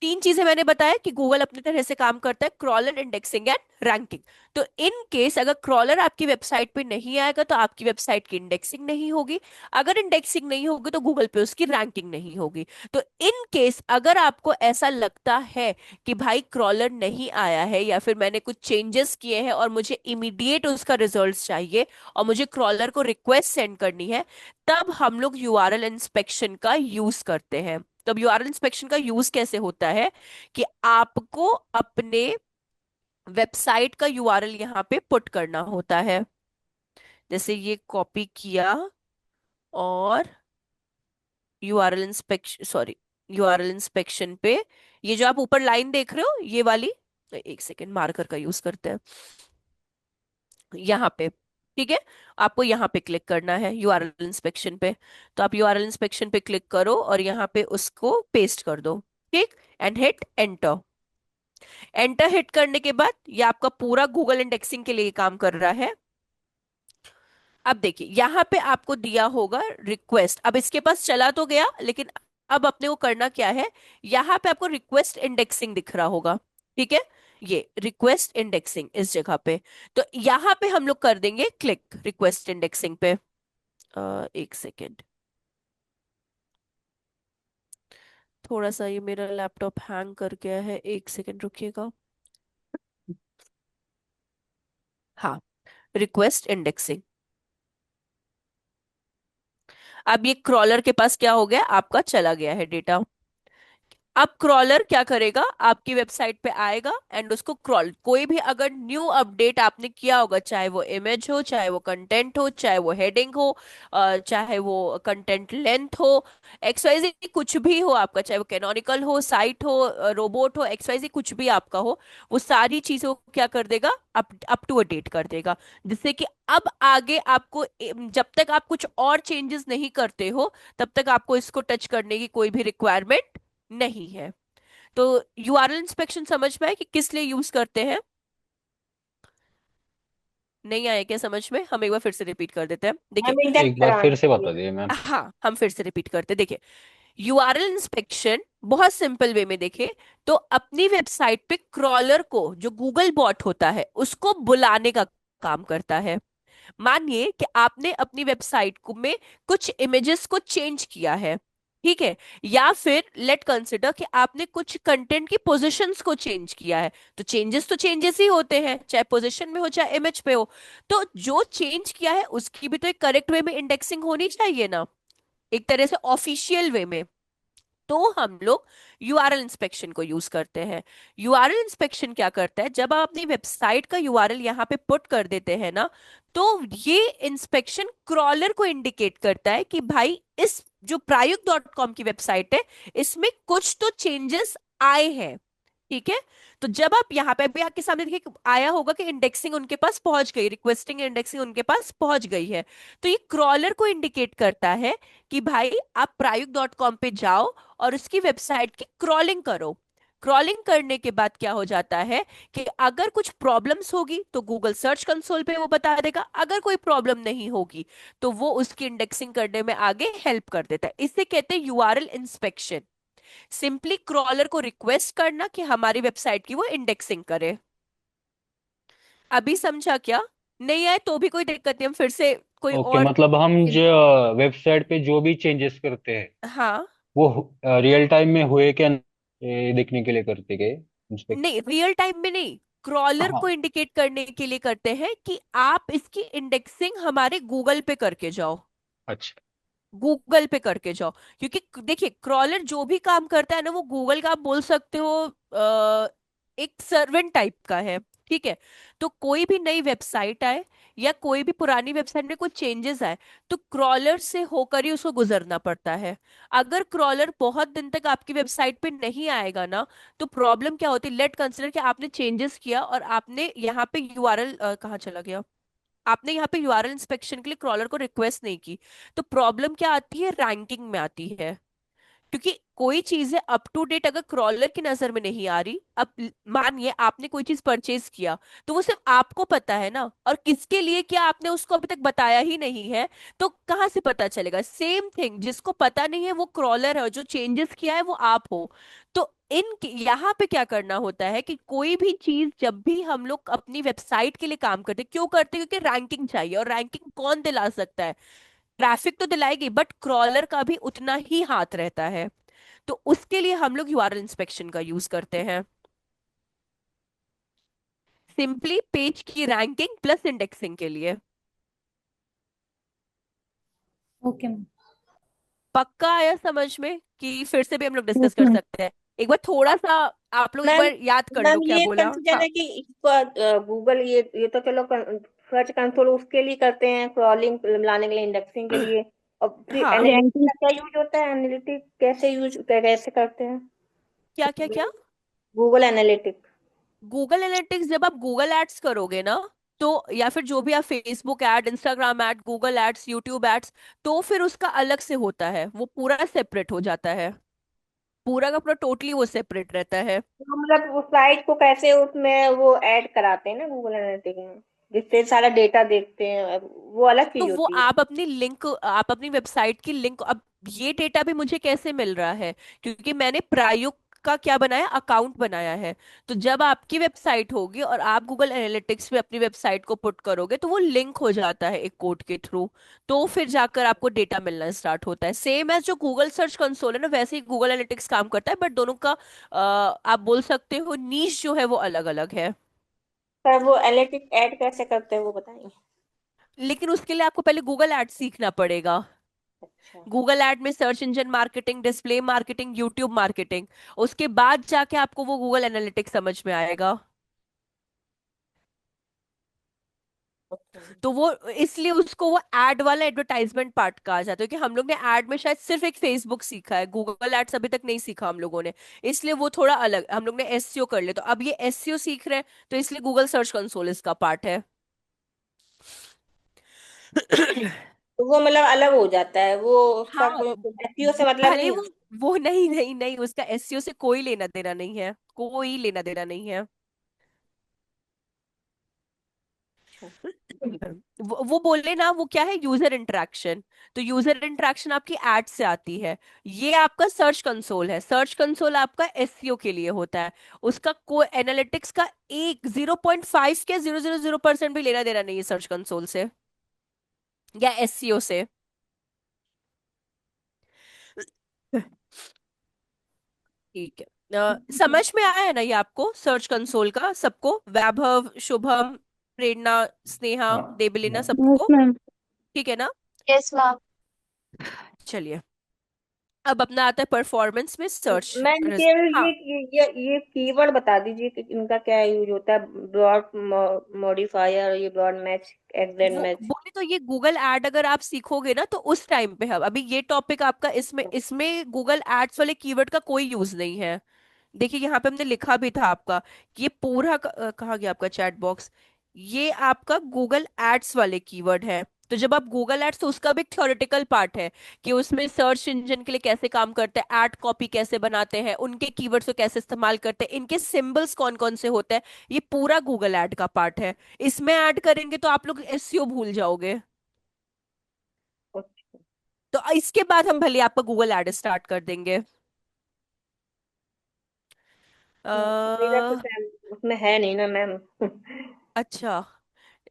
तीन चीजें मैंने बताया कि गूगल अपनी तरह से काम करता है, क्रॉलर, इंडेक्सिंग एंड रैंकिंग। तो इन केस अगर क्रॉलर आपकी वेबसाइट पे नहीं आएगा तो आपकी वेबसाइट की इंडेक्सिंग नहीं होगी, अगर इंडेक्सिंग नहीं होगी तो गूगल पे उसकी रैंकिंग नहीं होगी। तो इन केस अगर आपको ऐसा लगता है कि भाई क्रॉलर नहीं आया है, या फिर मैंने कुछ चेंजेस किए हैं और मुझे इमीडिएट उसका रिजल्ट चाहिए और मुझे क्रॉलर को रिक्वेस्ट सेंड करनी है, तब हम लोग यूआरएल इंस्पेक्शन का यूज करते हैं। तब यूआरएल इंस्पेक्शन का यूज कैसे होता है कि आपको अपने वेबसाइट का यूआरएल यहाँ पे पुट करना होता है। जैसे ये कॉपी किया, और URL inspection, sorry, URL inspection पे ये जो आप ऊपर लाइन देख रहे हो ये वाली, एक सेकेंड मार्कर का यूज करते हैं यहाँ पे। ठीक है। आपको यहाँ पे क्लिक करना है यूआरएल इंस्पेक्शन पे। तो आप यूआरएल इंस्पेक्शन पे क्लिक करो और यहाँ पे उसको पेस्ट कर दो। ठीक। And hit enter. Enter hit करने के बाद ये आपका पूरा गूगल इंडेक्सिंग के लिए काम कर रहा है। अब देखिए यहाँ पे आपको दिया होगा रिक्वेस्ट, अब इसके पास चला तो गया, लेकिन अब अपने को करना क्या है, यहाँ पे आपको रिक्वेस्ट इंडेक्सिंग दिख रहा होगा। ठीक है। ये रिक्वेस्ट इंडेक्सिंग इस जगह पे, तो यहाँ पे हम लोग कर देंगे क्लिक रिक्वेस्ट इंडेक्सिंग पे। एक सेकेंड, थोड़ा सा ये मेरा लैपटॉप हैंग कर गया है, एक सेकेंड रुकिएगा। हाँ, रिक्वेस्ट इंडेक्सिंग। अब ये क्रॉलर के पास क्या हो गया, आपका चला गया है डेटा। अब क्रॉलर क्या करेगा, आपकी वेबसाइट पे आएगा एंड उसको क्रॉल, कोई भी अगर न्यू अपडेट आपने किया होगा, चाहे वो इमेज हो, चाहे वो कंटेंट हो, चाहे वो हेडिंग हो, चाहे वो कंटेंट लेंथ हो, एक्सवाइजी कुछ भी हो आपका, चाहे वो कैनोनिकल हो, साइट हो, रोबोट हो, एक्सवाइजी कुछ भी आपका हो, वो सारी चीजों को क्या कर देगा, अप टू डेट कर देगा। जिससे कि अब आगे आपको जब तक आप कुछ और चेंजेस नहीं करते हो तब तक आपको इसको टच करने की कोई भी रिक्वायरमेंट नहीं है। तो यूआरएल इंस्पेक्शन समझ में आया कि किस लिए यूज करते हैं? नहीं आया क्या समझ में? हम एक बार फिर से रिपीट कर देते हैं, देखिए। हम इंडेक्स एक बार फिर करवाने से के लिए। बता दिए मैम। हाँ, हम फिर से रिपीट करते हैं, देखिए। यूआरएल इंस्पेक्शन बहुत सिंपल वे में देखे तो अपनी वेबसाइट पे क्रॉलर को, जो गूगल बॉट होता है, उसको बुलाने का काम करता है। मानिए कि आपने अपनी वेबसाइट को में कुछ इमेजेस को चेंज किया है। ठीक है। या फिर लेट कंसिडर कि आपने कुछ कंटेंट की पोजीशंस को चेंज किया है। तो चेंजेस ही होते हैं, चाहे पोजीशन में हो चाहे इमेज पे हो। तो जो चेंज किया है उसकी भी तो एक करेक्ट वे में इंडेक्सिंग होनी चाहिए ना, एक तरह से ऑफिशियल वे में। तो हम लोग यूआरएल इंस्पेक्शन को यूज करते हैं। यूआरएल इंस्पेक्शन क्या करता है, जब आप अपनी वेबसाइट का यूआरएल यहाँ पे पुट कर देते हैं ना, तो ये इंस्पेक्शन क्रॉलर को इंडिकेट करता है कि भाई इस जो प्रायुक्त.com की वेबसाइट है, इसमें कुछ तो चेंजेस आए हैं। ठीक है। तो जब आप यहाँ पे भी आपके सामने देखिए आया होगा कि इंडेक्सिंग उनके पास पहुंच गई, रिक्वेस्टिंग इंडेक्सिंग उनके पास पहुंच गई है। तो ये क्रॉलर को इंडिकेट करता है कि भाई आप प्रायुक्त.com पे जाओ और उसकी वेबसाइट की क्रॉलिंग करो। क्रॉलिंग करने के बाद क्या हो जाता है कि अगर कुछ प्रॉब्लम्स होगी तो गूगल सर्च कंसोल पे वो बता देगा, अगर कोई प्रॉब्लम नहीं होगी तो वो उसकी इंडेक्सिंग करने में आगे हेल्प कर देता है। इसे कहते हैं यूआरएल इंस्पेक्शन। सिंपली क्रॉलर को रिक्वेस्ट करना कि हमारी वेबसाइट की वो इंडेक्सिंग करे। अभी समझा क्या? नहीं आए तो भी कोई दिक्कत नहीं, हम फिर से कोई ओके, और। मतलब हम जो वेबसाइट पे जो भी चेंजेस करते हैं हाँ। वो रियल टाइम में हुए क्या ये देखने के लिए करते गए इंस्पेक्ट। नहीं, रियल टाइम में नहीं, क्रॉलर हाँ। को इंडिकेट करने के लिए करते हैं कि आप इसकी इंडेक्सिंग हमारे गूगल पे करके जाओ। अच्छा। गूगल पे करके जाओ। क्योंकि देखिए क्रॉलर जो भी काम करता है ना, वो गूगल का आप बोल सकते हो एक सर्वेंट टाइप का है। ठीक है। तो कोई भी नई वेबसाइट आए या कोई भी पुरानी वेबसाइट में कोई चेंजेस आए, तो क्रॉलर से होकर ही उसको गुजरना पड़ता है। अगर क्रॉलर बहुत दिन तक आपकी वेबसाइट पे नहीं आएगा ना, तो प्रॉब्लम क्या होती है, लेट कंसिडर कि आपने चेंजेस किया और आपने यहाँ पे यूआरएल कहाँ चला गया, आपने यहाँ पे यूआरएल इंस्पेक्शन के लिए क्रॉलर को रिक्वेस्ट नहीं की, तो प्रॉब्लम क्या आती है, रैंकिंग में आती है। क्योंकि कोई चीज है अप टू डेट अगर क्रॉलर की नजर में नहीं आ रही, अब मानिए आपने कोई चीज परचेज किया, तो वो सिर्फ आपको पता है ना, और किसके लिए क्या आपने उसको अभी तक बताया ही नहीं है, तो कहाँ से पता चलेगा? सेम थिंग, जिसको पता नहीं है वो क्रॉलर है और जो चेंजेस किया है वो आप हो। तो इन यहाँ पे क्या करना होता है कि कोई भी चीज जब भी हम लोग अपनी वेबसाइट के लिए काम करते हैं, क्यों करते हैं? क्योंकि रैंकिंग चाहिए, और रैंकिंग कौन दिला सकता है? ट्रैफिक तो दिलाएगी, बट क्रॉलर का भी उतना ही हाथ रहता है। तो उसके लिए हम लोग यूआरएल इंस्पेक्शन का यूज करते हैं। सिंपली पेज की रैंकिंग प्लस इंडेक्सिंग के लिए। Okay ma'am. पक्का आया समझ में कि फिर से भी हम लोग डिस्कस यस कर मैम। सकते हैं? एक बार थोड़ा सा आप लोग एक मैम बार याद कर लो मैम क्या ये बोला। कंफ्यूजन हाँ। है कि इसको गूगल ये तो चलो सर्च कंसोल उसके लिए करते हैं, क्रॉलिंग लाने के लिए, इंडेक्सिंग के लिए। और फिर हाँ। Analytics ranking. का क्या यूज होता है? एनालिटिक्स कैसे करते हैं? क्या क्या क्या? Google analytics. गूगल एनालिटिक्स जब आप गूगल एड्स करोगे ना, तो या फिर जो भी आप Facebook ad, Instagram ad, Google ads, YouTube ads, तो फिर उसका अलग से होता है, वो पूरा सेपरेट हो जाता है। पूरा का पूरा टोटली वो सेपरेट रहता है। तो मतलब उस साइट को कैसे उसमें वो ऐड कराते हैं ना गूगल एनालिटिक्स में, जिससे सारा डेटा देखते हैं, वो अलग तो चीज वो होती है। आप अपनी लिंक, आप अपनी वेबसाइट की लिंक, अब ये डेटा भी मुझे कैसे मिल रहा है? क्योंकि मैंने प्रायुक्त का क्या बनाया, अकाउंट बनाया है। तो जब आपकी वेबसाइट होगी और आप गूगल एनालिटिक्स में अपनी वेबसाइट को पुट करोगे, तो वो लिंक हो जाता है एक कोड के थ्रू। तो फिर जाकर आपको डेटा मिलना स्टार्ट होता है। सेम एज जो गूगल सर्च कंसोल है ना, वैसे ही गूगल एनालिटिक्स काम करता है, बट दोनों का आप बोल सकते हो नीश जो है वो अलग अलग है। पर वो एनालिटिक्स ऐड कैसे करते हैं वो बताएंगे? लेकिन उसके लिए आपको पहले गूगल एड सीखना पड़ेगा। अच्छा। गूगल ऐड में search engine marketing, display marketing, YouTube marketing, उसके बाद जाके आपको वो गूगल एनालिटिक्स समझ में आएगा। ओके। तो वो इसलिए उसको वो एड वाला एडवर्टाइजमेंट पार्ट कहा जाता है, कि हम लोग ने एड में शायद सिर्फ एक फेसबुक सीखा है, गूगल एड्स अभी तक नहीं सीखा हम लोगों ने। इसलिए वो थोड़ा अलग, हम लोग ने एसईओ कर लिया, तो अब ये एसईओ सीख रहे हैं, तो इसलिए गूगल सर्च कंसोल इसका पार्ट है। तो वो मतलब अलग हो जाता है वो, उसका हाँ। कोई एसईओ से मतलब भले नहीं है? वो नहीं नहीं नहीं, उसका एसईओ से कोई लेना देना नहीं है, कोई लेना देना नहीं है। अच्छा। वो बोले ना, वो क्या है, यूजर इंटरेक्शन। तो यूजर इंटरेक्शन आपकी एड से आती है। ये आपका सर्च कंसोल है, सर्च कंसोल आपका एसईओ के लिए होता है। उसका कोई एनालिटिक्स का एक 0.5 के 0.000% भी लेना देना नहीं है सर्च कंसोल से या एसईओ से। ठीक है। समझ में आया है ना ये आपको, सर्च कंसोल का सबको, वैभव, शुभम, प्रेरणा, स्नेहा, हाँ। देबलिना, हाँ। यस सबको? मैम। ठीक है ना? Yes ma'am. चलिए। अब अपना आता है परफॉर्मेंस में सर्च। मैम केवल हाँ, ये कीवर्ड बता दीजिए कि इनका क्या यूज होता है, ब्रॉड मॉडिफायर, ये ब्रॉड मैच, एग्जैक्ट वो मैच। बोले तो ये गूगल एड अगर आप सीखोगे ना तो उस टाइम पे हम अभी ये टॉपिक आपका इसमें इसमें गूगल एड्स वाले कीवर्ड का कोई यूज नहीं है। देखिए यहाँ पे हमने लिखा भी था आपका कि ये पूरा कहाँ गया आपका चैट बॉक्स। ये आपका गूगल एड्स वाले कीवर्ड है। तो जब आप गूगल एड्स, तो उसका भी एक थ्योरेटिकल पार्ट है कि उसमें सर्च इंजन के लिए कैसे काम करते हैं, एड कॉपी कैसे बनाते हैं, उनके कीवर्ड्स को कैसे इस्तेमाल करते हैं, इनके सिंबल्स कौन कौन से होते हैं। ये पूरा गूगल एड का पार्ट है। इसमें ऐड करेंगे तो आप लोग एसईओ भूल जाओगे। तो इसके बाद हम भले आपका गूगल एड स्टार्ट कर देंगे। मेरा तो अ, उसमें है नहीं ना मैम। अच्छा,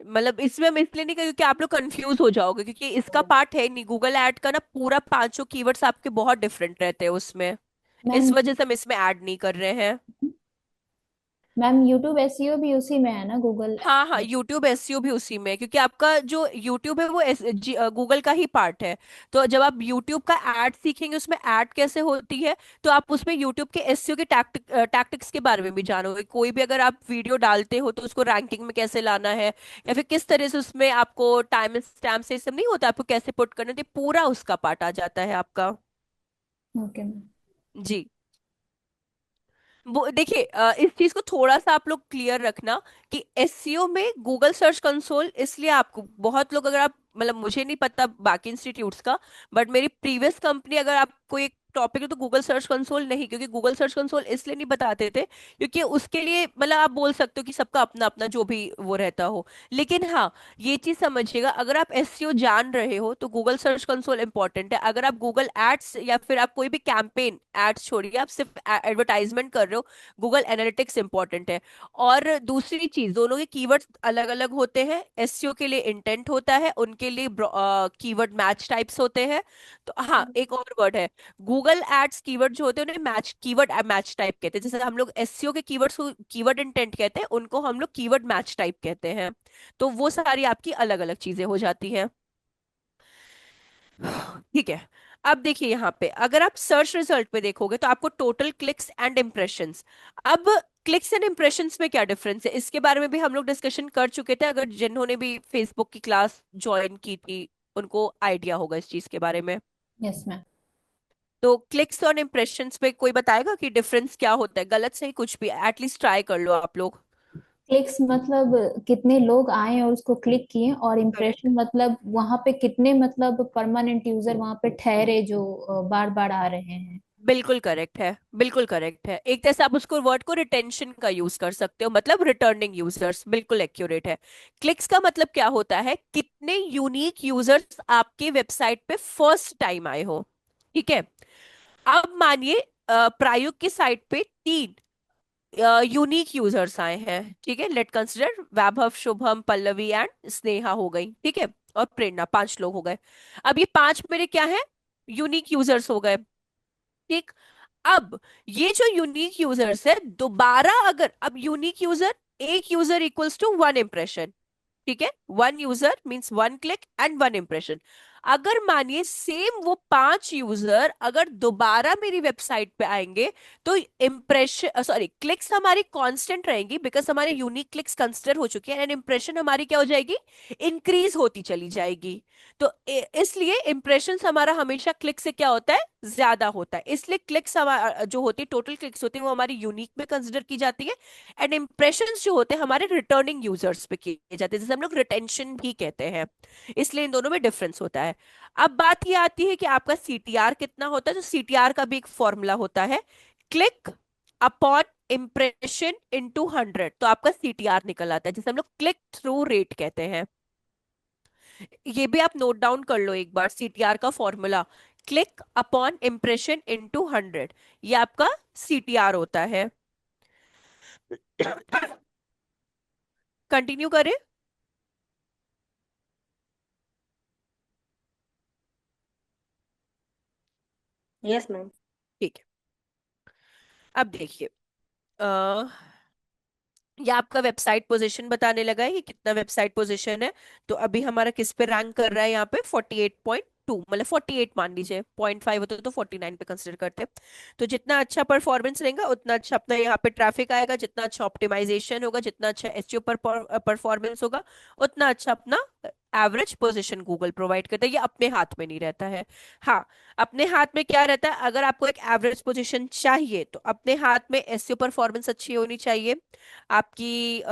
मतलब इसमें हम इसलिए नहीं करेंगे क्योंकि आप लोग कंफ्यूज हो जाओगे, क्योंकि इसका पार्ट है नहीं गूगल ऐड का ना, पूरा पांचों कीवर्ड्स आपके बहुत डिफरेंट रहते हैं उसमें। इस मैम वजह से हम इसमें ऐड नहीं कर रहे हैं। मैम यूट्यूब एसईओ भी उसी में है ना, गूगल? हाँ हाँ, यूट्यूब एसईओ भी उसी में है, क्योंकि आपका जो यूट्यूब है वो गूगल का ही पार्ट है। तो जब आप यूट्यूब का ऐड सीखेंगे, उसमें ऐड कैसे होती है, तो आप उसमें यूट्यूब के एसईओ के टैक्टिक्स के बारे में भी जानोगे। कोई भी अगर आप वीडियो डालते हो तो उसको रैंकिंग में कैसे लाना है, या फिर किस तरह से उसमें आपको टाइम स्टैम्प से सब नहीं होता, आपको कैसे पुट करना है, तो पूरा उसका पार्ट आ जाता है आपका। Okay ma'am. जी। वो देखिए, इस चीज को थोड़ा सा आप लोग क्लियर रखना कि एसईओ में गूगल सर्च कंसोल, इसलिए आपको बहुत लोग, अगर आप मतलब मुझे नहीं पता बाकी इंस्टीट्यूट्स का, बट मेरी प्रीवियस कंपनी अगर आपको एक टॉपिक है तो गूगल सर्च कंसोल नहीं, क्योंकि गूगल सर्च कंसोल इसलिए नहीं बताते थे क्योंकि उसके लिए मतलब आप बोल सकते हो कि सबका अपना अपना जो भी वो रहता हो। लेकिन हाँ, ये चीज समझिएगा, अगर आप एसईओ जान रहे हो तो गूगल सर्च कंसोल इंपॉर्टेंट है। अगर आप गूगल एड्स या फिर आप कोई भी कैंपेन, एड्स छोड़िए, आप सिर्फ एडवर्टाइजमेंट कर रहे हो, गूगल एनालिटिक्स इंपॉर्टेंट है। और दूसरी चीज, दोनों के कीवर्ड्स अलग अलग होते हैं। एसईओ के लिए इंटेंट होता है, उनके लिए कीवर्ड मैच टाइप्स होते हैं। तो हाँ, एक और वर्ड है, गूगल एड्स कीवर्ड जो होते हैं उन्हें मैच कीवर्ड मैच टाइप कहते हैं। जैसे हम लोग एसईओ के कीवर्ड्स को कीवर्ड इंटेंट कहते हैं, उनको हम लोग कीवर्ड मैच टाइप कहते हैं। तो वो सारी आपकी अलग अलग चीजें हो जाती हैं। ठीक है। अब देखिए यहाँ पे अगर आप सर्च रिजल्ट पे देखोगे तो आपको टोटल क्लिक्स एंड इम्प्रेशंस। अब क्लिक्स एंड इम्प्रेशंस में क्या डिफरेंस है, इसके बारे में भी हम लोग डिस्कशन कर चुके थे। अगर जिन्होंने भी फेसबुक की क्लास ज्वाइन की थी उनको आइडिया होगा इस चीज के बारे में। Yes ma'am. तो क्लिक्स और इम्प्रेशंस पे कोई बताएगा कि डिफरेंस क्या होता है, गलत सही कुछ भी एटलीस्ट ट्राई कर लो आप लोग। क्लिक्स मतलब कितने लोग आए और उसको क्लिक किए, और करेक्ट। इम्प्रेशन मतलब वहां पे कितने मतलब परमानेंट यूजर वहां पे ठहरे जो बार बार आ रहे हैं। बिल्कुल करेक्ट है, बिल्कुल करेक्ट है। एक तरह से आप उसको वर्ड को रिटेंशन का यूज कर सकते हो, मतलब रिटर्निंग यूजर्स, बिल्कुल एक्यूरेट है। क्लिक्स का मतलब क्या होता है, कितने यूनिक यूजर्स आपके वेबसाइट पे फर्स्ट टाइम आए हो। ठीक है। अब मानिए प्रायुक्त की साइट पे 3 यूनिक यूजर्स आए हैं। ठीक है, late consider Vaibhav, Shubham, Pallavi and Sneha हो गई। ठीक है, और प्रेरणा, 5 लोग हो गए। अब ये 5 मेरे क्या है, यूनिक यूजर्स हो गए। ठीक। अब ये जो यूनिक यूजर्स है, दोबारा अगर, अब यूनिक यूजर, एक यूजर इक्वल्स टू 1 इम्प्रेशन। ठीक है, 1 user means 1 click and 1 impression. अगर मानिए सेम वो 5 यूजर अगर दोबारा मेरी वेबसाइट पे आएंगे, तो इम्प्रेशन, सॉरी, क्लिक्स हमारी कांस्टेंट रहेंगी बिकॉज हमारे यूनिक क्लिक्स कंसिडर हो चुके हैं, एंड इम्प्रेशन हमारी क्या हो जाएगी, इंक्रीज होती चली जाएगी। तो इसलिए इम्प्रेशंस हमारा हमेशा क्लिक से क्या होता है, ज्यादा होता है। इसलिए क्लिक्स हमारा जो होती है, टोटल क्लिक्स होती है, वो हमारी यूनिक में कंसिडर की जाती है। एंड इम्प्रेशंस जो होते हैं हमारे रिटर्निंग यूजर्स पे किए जाते हैं, जैसे हम लोग रिटेंशन भी कहते हैं। इसलिए इन दोनों में डिफरेंस होता है। अब बात ये आती है कि आपका सीटीआर कितना होता है। तो सीटीआर का भी एक फॉर्मूला होता है, क्लिक अपॉन इम्प्रेशन इनटू 100। तो आपका सीटीआर निकल आता है, जिसे हम लोग क्लिक थ्रू रेट कहते हैं। ये भी आप नोट डाउन कर लो एक बार, सीटीआर का formula, click upon impression into 100, ये आपका सीटीआर होता है। कंटिन्यू करें। Yes ma'am. ठीक है। अब देखिए, अ ये आपका वेबसाइट पोजीशन बताने लगा है कि कितना वेबसाइट पोजीशन है। तो अभी हमारा किस पे रैंक कर रहा है, यहाँ पे 2 मतलब 48 मान लीजिए, 0.5 होता तो 49 पे कंसिडर करते। तो जितना अच्छा परफॉर्मेंस रहेगा उतना अच्छा अपना यहाँ पे ट्रैफिक आएगा, जितना अच्छा ऑप्टिमाइजेशन होगा, जितना अच्छा एसईओ पर परफॉर्मेंस होगा, उतना अच्छा अपना एवरेज पोजीशन गूगल प्रोवाइड करता है। ये अपने हाथ में नहीं रहता है। हाँ, अपने हाथ में क्या रहता है, अगर आपको एक एवरेज पोजीशन चाहिए तो अपने हाथ में एसईओ परफॉर्मेंस अच्छी होनी चाहिए। आपकी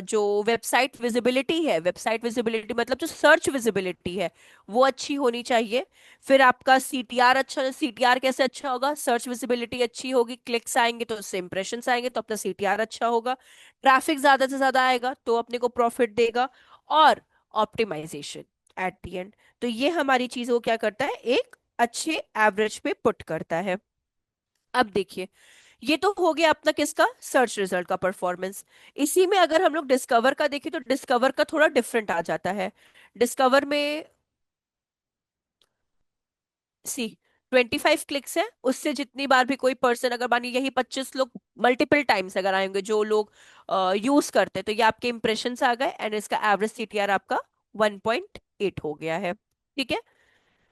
जो वेबसाइट विजिबिलिटी है, वेबसाइट विजिबिलिटी मतलब जो सर्च विजिबिलिटी है, वो अच्छी होनी चाहिए। फिर आपका सीटीआर अच्छा, सीटीआर कैसे अच्छा होगा, सर्च विजिबिलिटी अच्छी होगी, क्लिक्स आएंगे तो उससे इंप्रेशंस आएंगे तो अपना सीटीआर अच्छा होगा। ट्रैफिक ज्यादा से ज्यादा आएगा तो अपने को प्रॉफिट देगा। और ऑप्टिमाइजेशन एट द एंड। तो ये हमारी चीजों को क्या करता है, एक अच्छे एवरेज पे पुट करता है। अब देखिए, ये तो हो गया अपना किसका, सर्च रिजल्ट का परफॉर्मेंस। इसी में अगर हम लोग डिस्कवर का देखें तो डिस्कवर का थोड़ा डिफरेंट आ जाता है। डिस्कवर में सी 25 क्लिक्स है, उससे जितनी बार भी कोई पर्सन, अगर मानिए यही 25 लोग मल्टीपल टाइम्स अगर आएंगे जो लोग यूज करते हैं, तो ये आपके इंप्रेशन आ गए एंड इसका एवरेज सीटीआर आपका 1.8 हो गया है। ठीक है।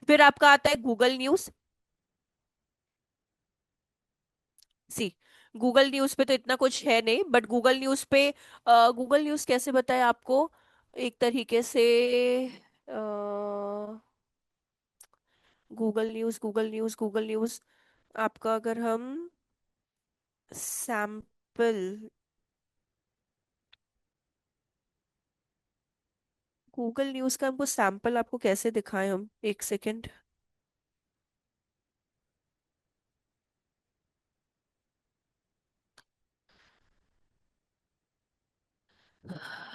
फिर आपका आता है Google news. C Google news पे तो इतना कुछ है नहीं, बट गूगल न्यूज पे गूगल न्यूज कैसे बताए आपको, एक तरीके से Google news, Google news, Google news आपका अगर हम सैंपल, गूगल न्यूज का हमको सैंपल आपको कैसे दिखाएं हम, एक सेकेंड।